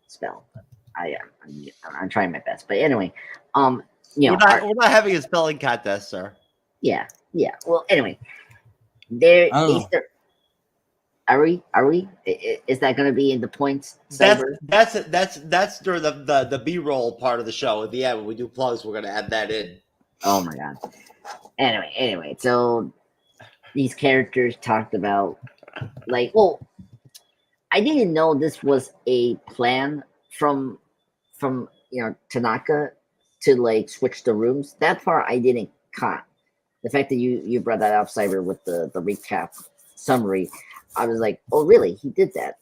spell. But I'm trying my best. But anyway, we're not having a spelling contest, sir. Yeah. Well, anyway, are we? Is that going to be in the points? Cyber? That's during the B-roll part of the show. At the end, when we do plugs, we're going to add that in. Oh my god. Anyway, so these characters talked about I didn't know this was a plan from Tanaka to like switch the rooms. That part I didn't caught. The fact that you brought that up, Cyber, with the recap summary, I was like, oh really? He did that.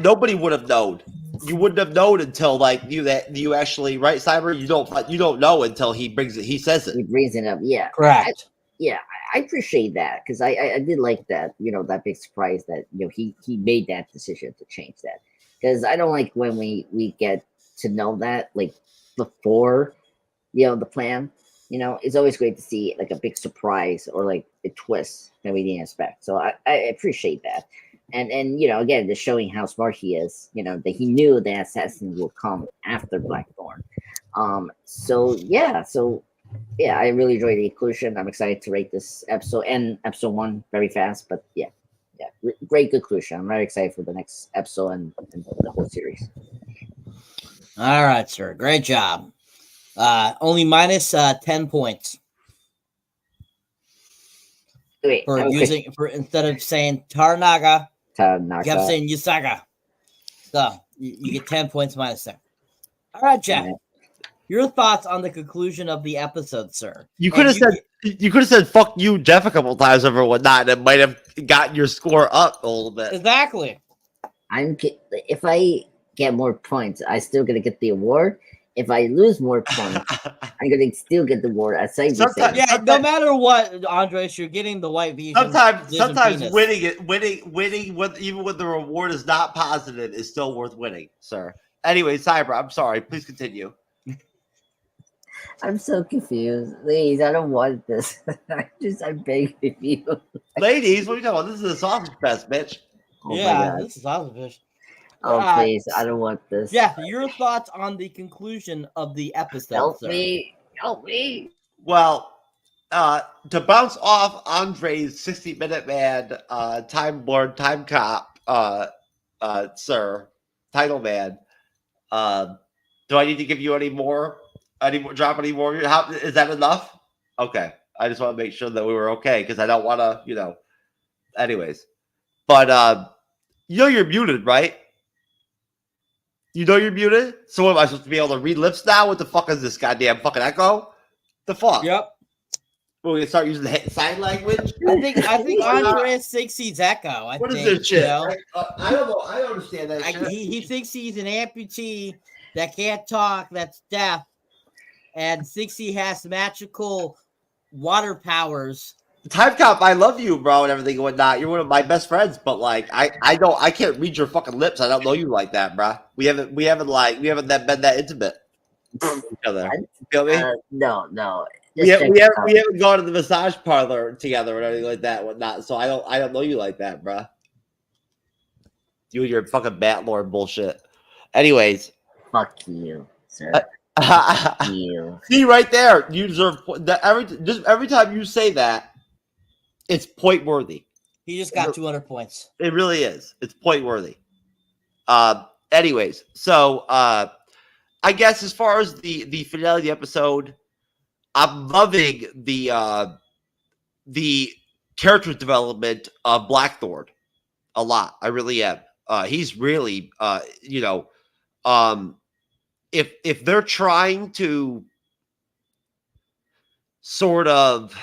Nobody would have known. You wouldn't have known until you actually, right, Cyber? You don't know until he brings it. He says it. He brings it up. Yeah, correct. I appreciate that because I did like that. That big surprise that he made that decision to change that, because I don't like when we get to know that like before the plan. It's always great to see like a big surprise or like a twist that we didn't expect. So I appreciate that. And again, just showing how smart he is, that he knew the assassin will come after Blackthorn. So I really enjoyed the conclusion. I'm excited to rate this episode and episode 1 very fast, but great conclusion. I'm very excited for the next episode and the whole series. All right, sir. Great job. Only minus 10 points. Wait, for instead of saying Taranaga, you kept saying Yusaga. So you get 10 points minus 10. All right, Jeff. Your thoughts on the conclusion of the episode, sir? You could have said "fuck you, Jeff" a couple times over whatnot, and it might have gotten your score up a little bit. Exactly. If I get more points, I still gonna get the award. If I lose more points, I'm gonna still get the award. No matter what, Andres, you're getting the white V. Sometimes winning, even when the reward is not positive, is still worth winning, sir. Anyway, Cyber, I'm sorry. Please continue. I'm so confused. Ladies, I don't want this. I beg of you. Ladies, what are you talking about? This is a sausage fest, bitch. Oh this is sausage fest. Oh, please, I don't want this. Yeah, your thoughts on the conclusion of the episode, Help sir. me. Well, to bounce off Andre's 60-minute man, Time Lord, Time Cop, sir, Title Man, do I need to give you any more? Drop any more? How is that enough? Okay. I just want to make sure that we were okay because I don't want to, anyways. But you're muted, right? You know you're muted? So what, am I supposed to be able to read lips now? What the fuck is this goddamn fucking echo? The fuck? Yep. We're gonna start using sign language? I think Andres thinks he's Echo. What is this shit? I don't know. I don't understand that shit. He thinks he's an amputee that can't talk, that's deaf, and thinks he has magical water powers Time Cop, I love you, bro, and everything and whatnot. You're one of my best friends, but like I can't read your fucking lips. I don't know you like that, bro. We haven't been that intimate with each other. You feel me? No. We haven't gone to the massage parlor together or anything like that, and whatnot. So I don't know you like that, bro. You and your fucking Batlord bullshit. Anyways, fuck you, sir. You. See right there, you deserve that every time you say that. It's point worthy. He just got 200 points. It really is. It's point worthy. Anyways, so I guess as far as the finale of the episode, I'm loving the character development of Blackthorn a lot. I really am. He's really if they're trying to sort of,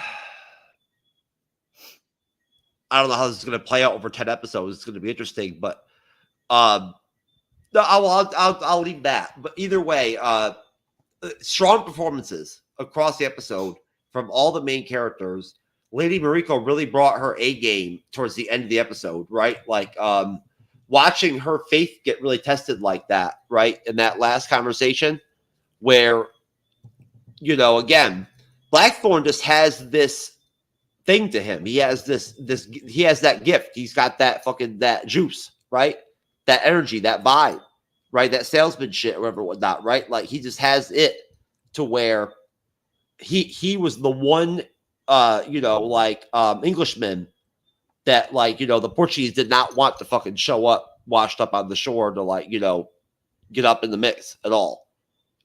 I don't know how this is going to play out over 10 episodes. It's going to be interesting, but no, I'll leave that. But either way, strong performances across the episode from all the main characters. Lady Mariko really brought her A game towards the end of the episode, right? Like watching her faith get really tested like that, right? In that last conversation where, again, Blackthorn just has this thing to him. He has he has that gift. He's got that juice, right? That energy, that vibe, right? That salesman shit, or whatever, whatnot, right? Like he just has it to where he was the one, Englishman that the Portuguese did not want to fucking show up washed up on the shore to get up in the mix at all.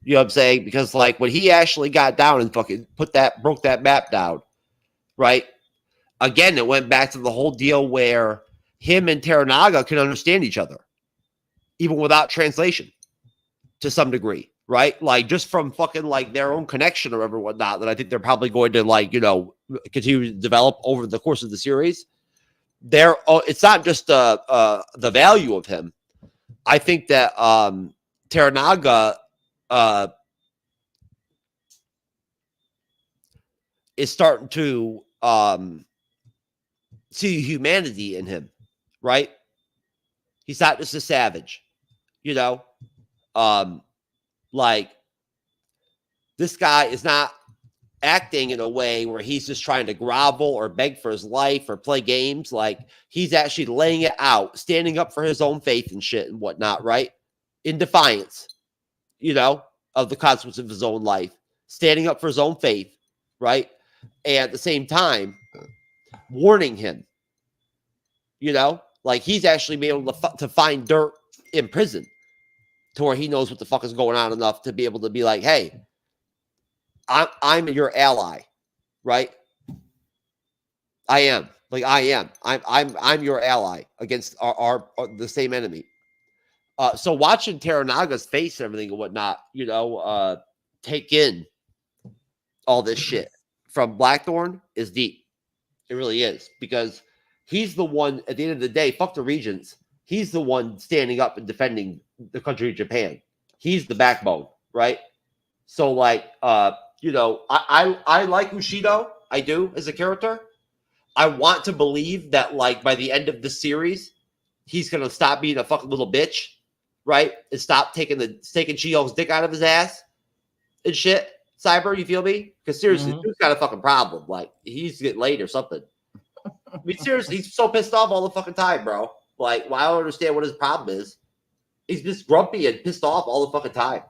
You know what I'm saying? Because when he actually got down and fucking broke that map down, right? Again, it went back to the whole deal where him and Teranaga can understand each other, even without translation, to some degree, right? Like just from fucking their own connection or whatever, whatnot, that I think they're probably going to continue to develop over the course of the series. It's not just the value of him. I think that Teranaga is starting to see humanity in him, right? He's not just a savage, this guy is not acting in a way where he's just trying to grovel or beg for his life or play games. Like he's actually laying it out, standing up for his own faith and shit and whatnot, right? In defiance, of the consequences of his own life, standing up for his own faith, right? And at the same time, warning him, he's actually been able to find dirt in prison to where he knows what the fuck is going on enough to be able to be like, hey, I'm your ally, right? I am. I'm your ally against our the same enemy. So watching Teranaga's face and everything and whatnot, take in all this shit from Blackthorn is deep. It really is, because he's the one at the end of the day, fuck the regents. He's the one standing up and defending the country of Japan. He's the backbone, right? So I like Bushido. I do as a character. I want to believe that by the end of the series, he's gonna stop being a fucking little bitch, right? And stop taking She-Hulk's dick out of his ass and shit. Cyber, you feel me? Because seriously, dude's got a fucking problem. He's getting laid or something. I mean, seriously, he's so pissed off all the fucking time, bro. I don't understand what his problem is. He's just grumpy and pissed off all the fucking time.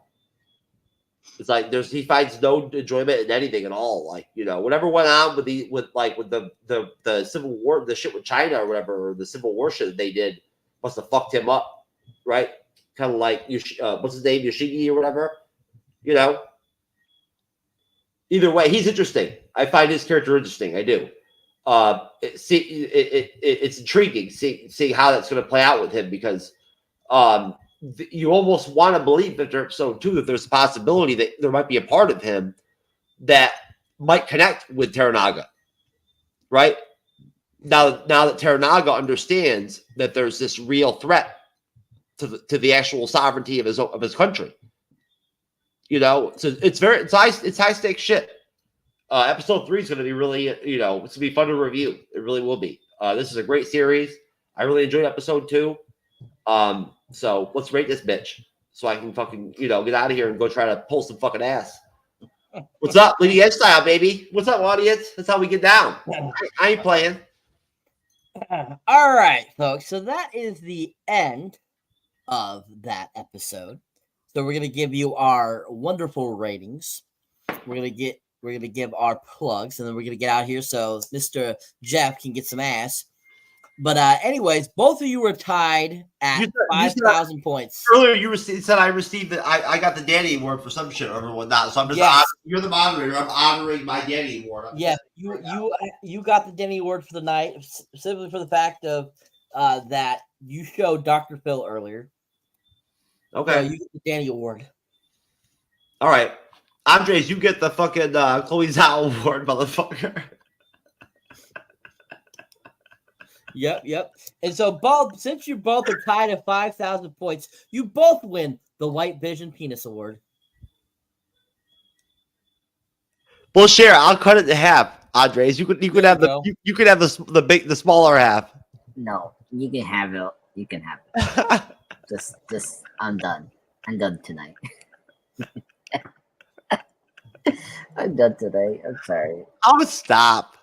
It's he finds no enjoyment in anything at all. Whatever went on with the Civil War, the shit with China or whatever, or the Civil War shit that they did must have fucked him up, right? Kind of what's his name, Yoshigi or whatever, Either way, he's interesting. I find his character interesting. I do. It's intriguing seeing how that's going to play out with him, because you almost want to believe that episode 2 that there's a possibility that there might be a part of him that might connect with Teranaga, right? Now that Teranaga understands that there's this real threat to the actual sovereignty of his country, so it's high stakes shit. Episode 3 is going to be really, it's going to be fun to review. It really will be. This is a great series. I really enjoyed episode 2. So let's rate this bitch so I can fucking, get out of here and go try to pull some fucking ass. What's up, Bleeding Edge style, baby? What's up, audience? That's how we get down. I ain't playing. All right, folks. So that is the end of that episode. So we're gonna give you our wonderful ratings. We're gonna give our plugs, and then we're gonna get out here so Mr. Jeff can get some ass. But anyways, both of you were tied at 5,000 points. Earlier, you said I received I got the Danny Award for some shit or whatnot. So I'm just you're the moderator. I'm honoring my Danny Award. You got the Danny Award for the night, simply for the fact of that you showed Dr. Phil earlier. Okay, so you get the Danny Award. All right, Andres, you get the fucking Chloe Zhao Award, motherfucker. Yep. And so since you both are tied at 5,000 points, you both win the White Vision Penis Award. Well, share. I'll cut it in half, Andres. You could have the smaller half. No, you can have it. You can have it. just I'm done. I'm done tonight. I'm done today. I'm sorry. I'm gonna stop.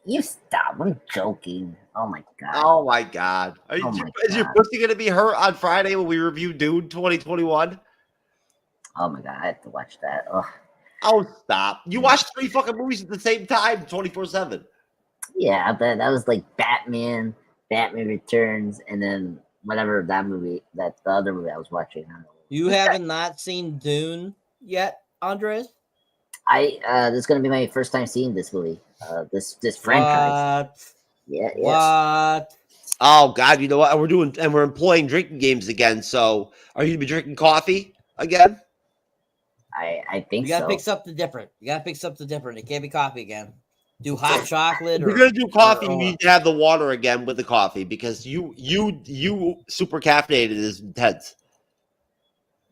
You stop. I'm joking. Oh my god. Oh my god. Is your pussy gonna be hurt on Friday when we review Dune 2021? Oh my god, I have to watch that. Ugh. Oh, stop. You watched 3 fucking movies at the same time, 24/7. Yeah, but that was like Batman Returns, and then whatever the other movie I was watching. I don't know. You haven't not seen Dune yet, Andres? This is gonna be my first time seeing this movie. This franchise. What? Yeah. What? Oh god, you know what? We're employing drinking games again. So are you gonna be drinking coffee again? I think you gotta so. pick something different. It can't be coffee again. Do hot chocolate. If you're gonna do coffee, you need to have the water again with the coffee because you super caffeinated is intense.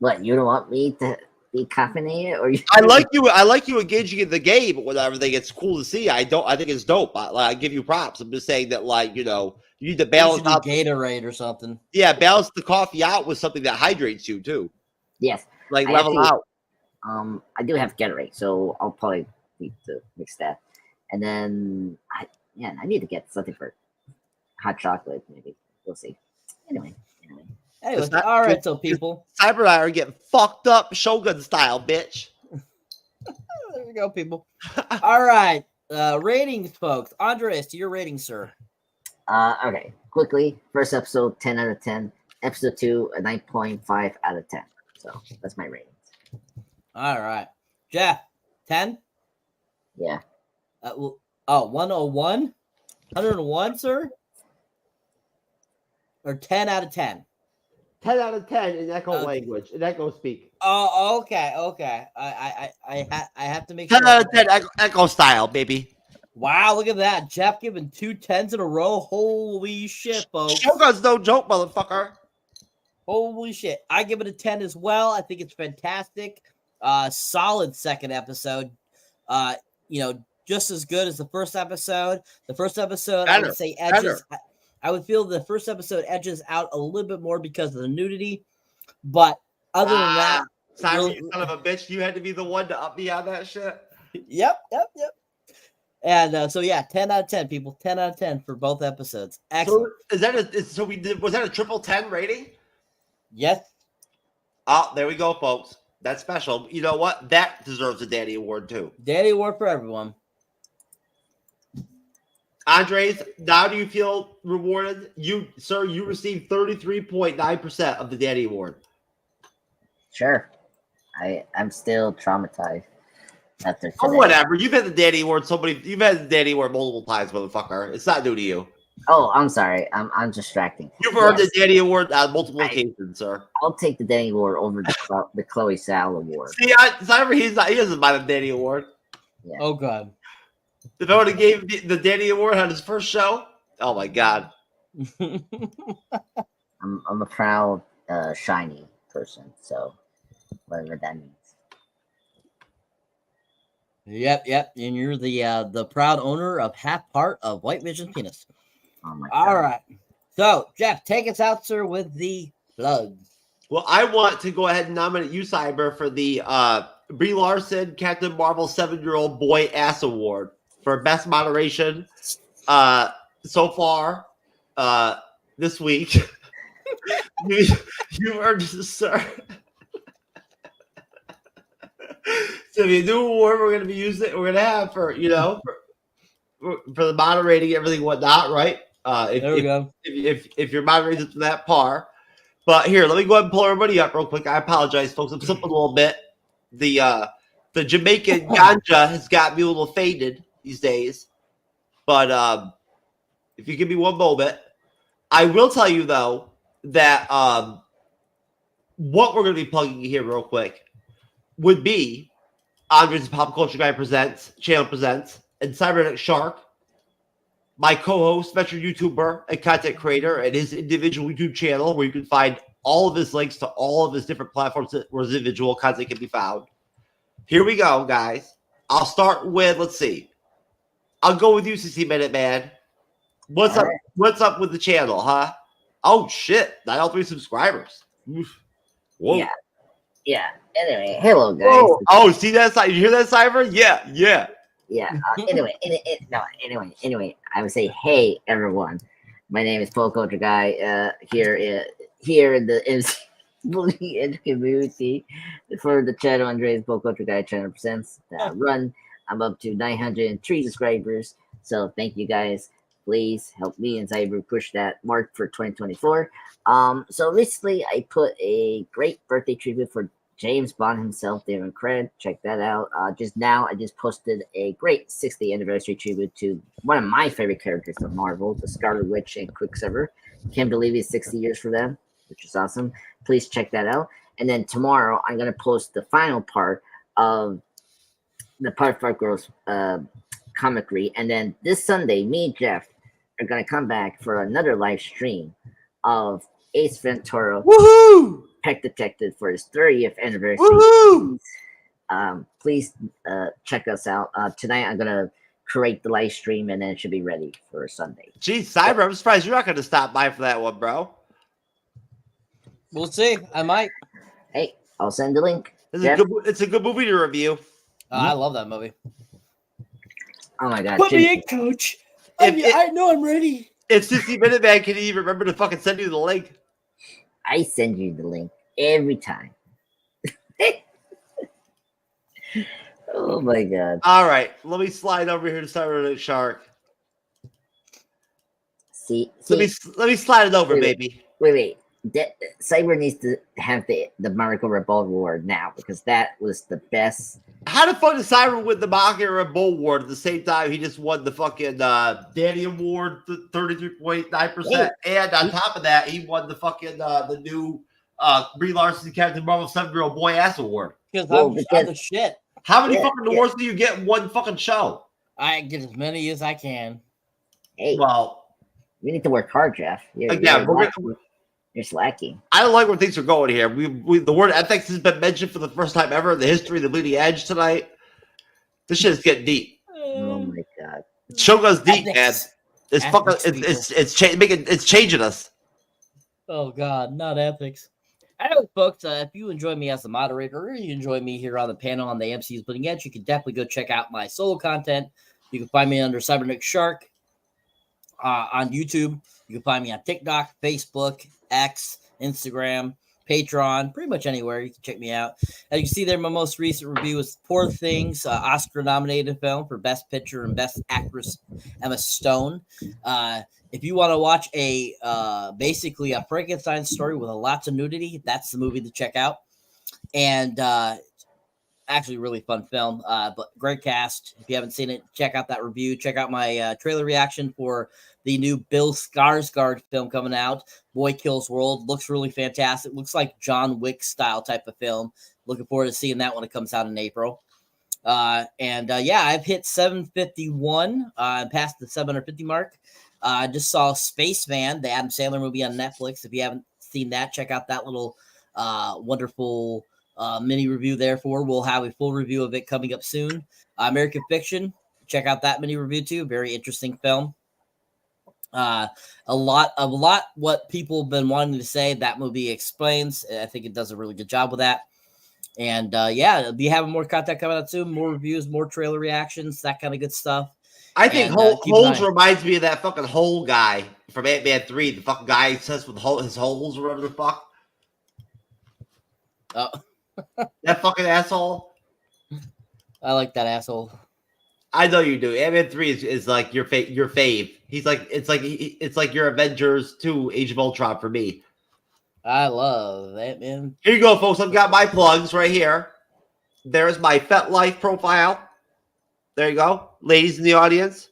What, you don't want me to be caffeinated, or you? I like you engaging in the game, but whatever. I think it's cool to see. I think it's dope. I give you props. I'm just saying that, you need to balance out Gatorade or something. Yeah, balance the coffee out with something that hydrates you too. Yes, level out. I do have Gatorade, so I'll probably need to mix that. And then I need to get something for hot chocolate. Maybe we'll see. Anyway. All right, so people, Cyber and I are getting fucked up Shogun style, bitch. There we go, people. All right, ratings, folks. Andres, your rating, sir. Okay, quickly. First episode, 10 out of 10. Episode 2, a 9.5 out of 10. So that's my rating. All right, Jeff, 10. Yeah. 101, 101, sir, or 10 out of 10. 10 out of 10 in echo language, in echo speak. Oh, okay. I have to make 10 sure. out of 10 echo style, baby. Wow, look at that. Jeff giving 2 10s in a row. Holy shit, folks. Shogun's no joke, motherfucker. Holy shit. I give it a 10 as well. I think it's fantastic. Solid second episode. Just as good as the first episode. The first episode, I would say edges. I would feel the first episode edges out a little bit more because of the nudity. But other than that, Simon, you son of a bitch, you had to be the one to up me on that shit. Yep. And 10 out of 10, people. 10 out of 10 for both episodes. Excellent. So was that a triple 10 rating? Yes. Oh, there we go, folks. That's special. You know what? That deserves a Danny Award too. Danny Award for everyone. Andres, now do you feel rewarded? You received 33.9% of the Danny Award. Sure. I'm still traumatized after today. Oh, whatever. You've had the Danny Award you've had the Danny Award multiple times, motherfucker. It's not new to you. Oh, I'm sorry. I'm distracting. You've earned the Danny Award on multiple occasions, sir. I'll take the Danny Award over the Chloe Zhao Award. See, he doesn't mind the Danny Award. Yeah. Oh, God. If I would have gave the Danny Award on his first show, oh my God. I'm a proud, shiny person, so whatever that means. Yep. And you're the proud owner of half part of White Vision Penis. Oh my All God. right. So, Jeff, take us out, sir, with the plugs. Well, I want to go ahead and nominate you, Cyber, for the Brie Larson Captain Marvel 7-Year-Old Boy Ass Award for best moderation so far this week. you earned this, sir. So the new award we're going to be using, we're going to have for for the moderating, everything, whatnot, right? There we go. If you're moderating to that par. But here, let me go ahead and pull everybody up real quick. I apologize, folks. I'm slipping a little bit. The Jamaican ganja has got me a little faded these days. But if you give me one moment, I will tell you, though, that what we're going to be plugging here real quick would be Andre's Pop Culture Guy Channel Presents, and Cyberneticshark, my co-host, veteran YouTuber and content creator, and his individual YouTube channel, where you can find all of his links to all of his different platforms where his individual content can be found. Here we go, guys. I'll start with, let's see. I'll go with you, 60-Minute Man. What's up? What's up with the channel, huh? Oh, shit. 903 subscribers. Oof. Whoa. Yeah. Anyway, hello, guys. Whoa. Oh, see that? You hear that, Cyber? Yeah. Anyway, I would say, hey, everyone. My name is Pop Culture Guy. Here in the MCU'S Bleeding Edge community for the channel Andre's Pop Culture Guy Channel Presents that run. I'm up to 903 subscribers. So thank you guys. Please help me and Cyber push that mark for 2024. So recently I put a great birthday tribute for James Bond himself, David Craig. Check that out. Just now, I just posted a great 60th anniversary tribute to one of my favorite characters from Marvel, the Scarlet Witch and Quicksilver. Can't believe it's 60 years for them, which is awesome. Please check that out. And then tomorrow, I'm going to post the final part of the Part Girls comic read. And then this Sunday, me and Jeff are going to come back for another live stream of Ace Ventura. Woohoo! Pet Detective for his 30th anniversary. Woohoo! Please check us out. Tonight I'm gonna create the live stream and then it should be ready for Sunday. Geez, Cyber, I'm surprised you're not gonna stop by for that one, bro. We'll see. I might. Hey, I'll send the link. It's a good movie to review. I love that movie. Oh my God. Put me in, coach. I know I'm ready. If 60-Minute Man can even remember to fucking send you the link. I send you the link every time. Oh my God. All right, let me slide over here to Cyberneticshark. Let me slide it over, baby. Wait. Cyber needs to have the Miracle Revolver Award now because that was the best. How the fuck did Cyber win the Mocking Bull Award at the same time he just won the fucking Danny Award, 33.9%, and on top of that he won the fucking the new Brie Larson Captain Marvel 7-Year-Old Boy Ass Award. Because I'm the shit. How many fucking awards do you get in one fucking show? I get as many as I can. Hey, well, we need to work hard, Jeff. You're slacking. I don't like where things are going here. The word ethics has been mentioned for the first time ever in the history of the Bleeding Edge tonight. This shit is getting deep. Oh my God. Show goes deep, man. It's fucking it's changing us. Oh God, not ethics. Anyway, folks, if you enjoy me as a moderator or you enjoy me here on the panel on the MCU'S Bleeding Edge, you can definitely go check out my solo content. You can find me under Cyberneticshark on YouTube. You can find me on TikTok, Facebook, X, Instagram, Patreon, pretty much anywhere. You can check me out. As you can see there, my most recent review was Poor Things, Oscar-nominated film for Best Picture and Best Actress, Emma Stone. If you want to watch basically a Frankenstein story with lots of nudity, that's the movie to check out. And actually really fun film, but great cast. If you haven't seen it, check out that review. Check out my trailer reaction for the new Bill Skarsgård film coming out, Boy Kills World. Looks really fantastic. Looks like John Wick style type of film. Looking forward to seeing that when it comes out in April. I've hit 751 and passed the 750 mark. I just saw Spaceman, the Adam Sandler movie on Netflix. If you haven't seen that, check out that little wonderful mini review. Therefore, we'll have a full review of it coming up soon. American Fiction, check out that mini review too. Very interesting film. A lot what people have been wanting to say, that movie explains. I think it does a really good job with that. And I'll be having more content coming out soon, more reviews, more trailer reactions, that kind of good stuff. I think Holes reminds me of that fucking Hole guy from Ant-Man 3. The fucking guy obsessed with his holes or whatever the fuck. Oh. That fucking asshole. I like that asshole. I know you do. Ant-Man 3 is like your fave. He's like it's like your Avengers 2 Age of Ultron for me. I love Ant-Man. Here you go, folks. I've got my plugs right here. There's my FetLife profile. There you go, ladies in the audience.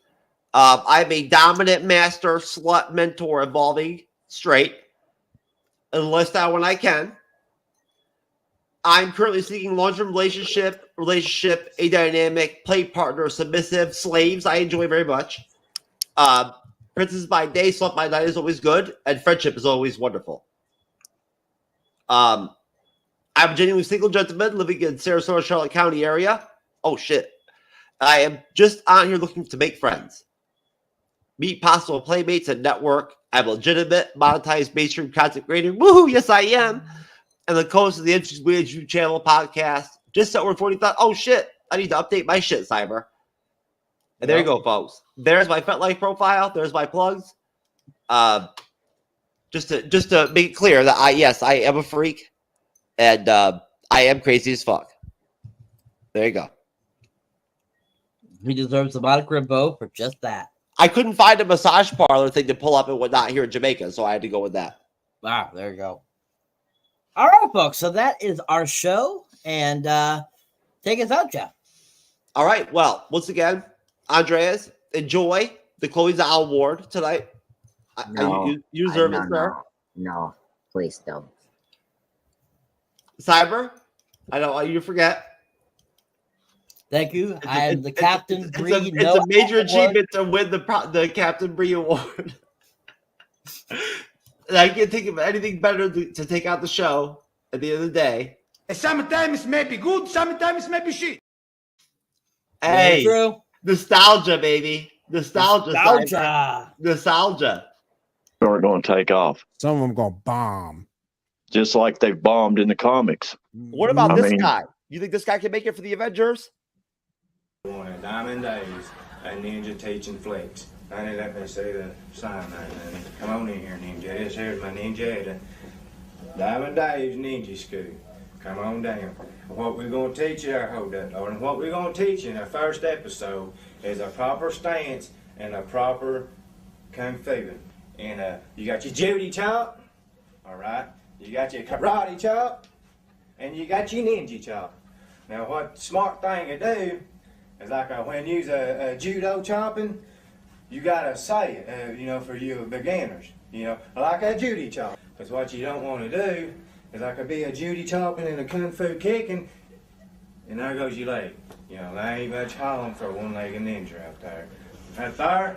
I'm a dominant master slut mentor evolving straight. Enlist out when I can. I'm currently seeking long-term relationship, a dynamic, play partner, submissive, slaves. I enjoy very much. Princess by day, slut by night is always good, and friendship is always wonderful. I'm a genuinely single gentleman living in Sarasota, Charlotte County area. Oh shit. I am just on here looking to make friends, meet possible playmates, and network. I'm a legitimate, monetized mainstream content creator. Woohoo! Yes, I am. And the host of the MCU'S Bleeding Edge YouTube channel podcast. Just over 40,000. Oh shit! I need to update my shit, Cyber. And there you go, folks. There's my FetLife profile. There's my plugs. Just to make it clear that I am a freak, and I am crazy as fuck. There you go. He deserves a moniker and bow for just that. I couldn't find a massage parlor thing to pull up and whatnot here in Jamaica, so I had to go with that. Wow, there you go. All right, folks. So that is our show, and take us out, Jeff. All right. Well, once again, Andreas, enjoy the Chloe Zhao Award tonight. No, you deserve it, sir. No, please don't. Cyber, I don't want you to forget. Thank you. I am the Captain BRIO. It's a major achievement to win the Captain BRIO Award. And I can't think of anything better to take out the show at the end of the day. Sometimes it may be good, sometimes it may be shit. Hey, true. Nostalgia, baby. Nostalgia. Are going to take off. Some of them going to bomb. Just like they've bombed in the comics. What about this guy? You think this guy can make it for the Avengers? Diamond Days, a ninja teaching flex. Honey, let me see the sign there, honey. Come on in here, Ninja. Here's my Ninja. Diamond Days Ninja School. Come on down. What we're going to teach you, hold that, Lord. And what we're going to teach you in our first episode is a proper stance and a proper kung fu. And you got your Judy chop, all right? You got your karate chop, and you got your ninja chop. Now, what smart thing to do is like when you use a judo chopping, you gotta say it, for you beginners, like a Judy chop. Because what you don't want to do is like be a Judy chopping and a kung fu kicking, and there goes your leg. There ain't much hauling for a one-legged ninja out there. Right there,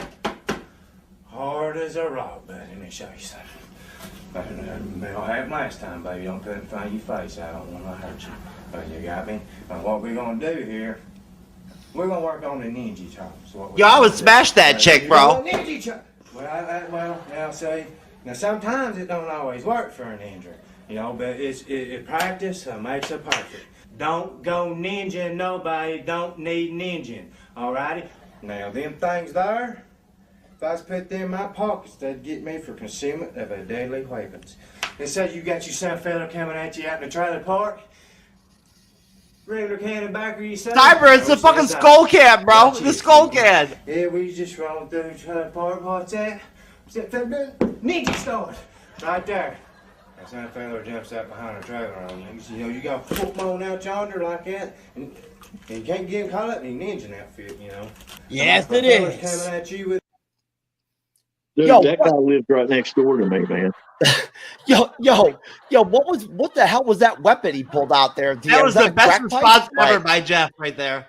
hard as a rock, buddy. Let me show you something. What happened last time, baby? Don't put it in front of your face. I don't want to hurt you. But you got me? Now what we're going to do here, we're going to work on the ninja chops. Yo, I would smash that chick, bro. Ninja chop. Well, now see, now sometimes it don't always work for a ninja, but it practice makes it perfect. Don't go ninja nobody, don't need ninja, alrighty? Now them things there, if I was put them in my pockets, that'd get me for concealment of a deadly weapons. And say you got your son fella coming at you out in the trailer park, regular cannon backer you say? Cyber, it's the fucking skull can, bro. The skull can. Yeah, we just rolling through the trailer park. What's that? What's that fella doing? Ninja start. Right there. That son fella jumps out behind a trailer on you. You got to put them on out yonder like that. And you can't get him caught up in your ninja outfit, Yes, it is. Coming at you with. Dude, that guy lived right next door to me, man. Yo, what the hell was that weapon he pulled out there? That was the best response ever by Jeff right there.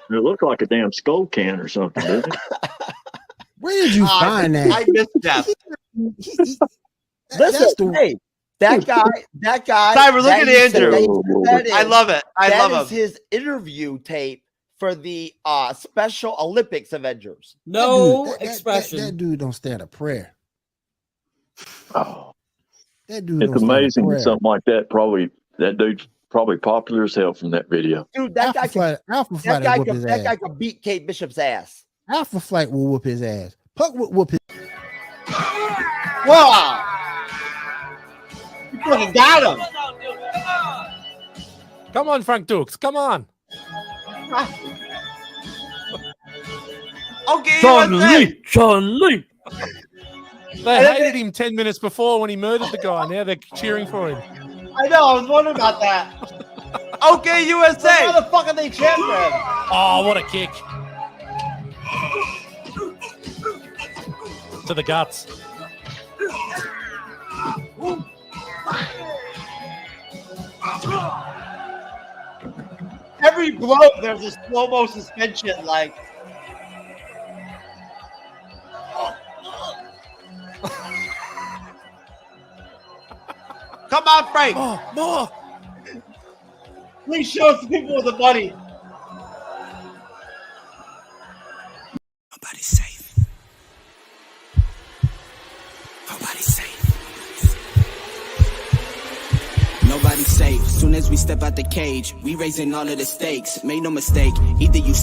It looked like a damn skull can or something, didn't it? Where did you find that? I missed Jeff. Listen, hey, That guy. Cyber, look at Andrew. I love it. I love That is him. his interview tape for the Special Olympics Avengers. No expression. That dude don't stand a prayer. Oh, That dude. it's don't stand a amazing prayer. something like that dude's probably popular as hell from that video. Dude, that guy could beat Kate Bishop's ass. Alpha Flight will whoop his ass. Puck will whoop his. Wow. You fucking got him. Come on, Frank Dukes. Come on. Okay, John Lee. They hated him 10 minutes before when he murdered the guy. Now they're cheering for him. I know. I was wondering about that. Okay, USA. How the fuck are they chanting for him? Oh, what a kick. To the guts. Every blow, there's a slow-mo suspension. Like, come on, Frank. More. Please show us the people with the money. Nobody's safe. Nobody's safe. Nobody's safe. Soon as we step out the cage, we raising all of the stakes. Make no mistake, either you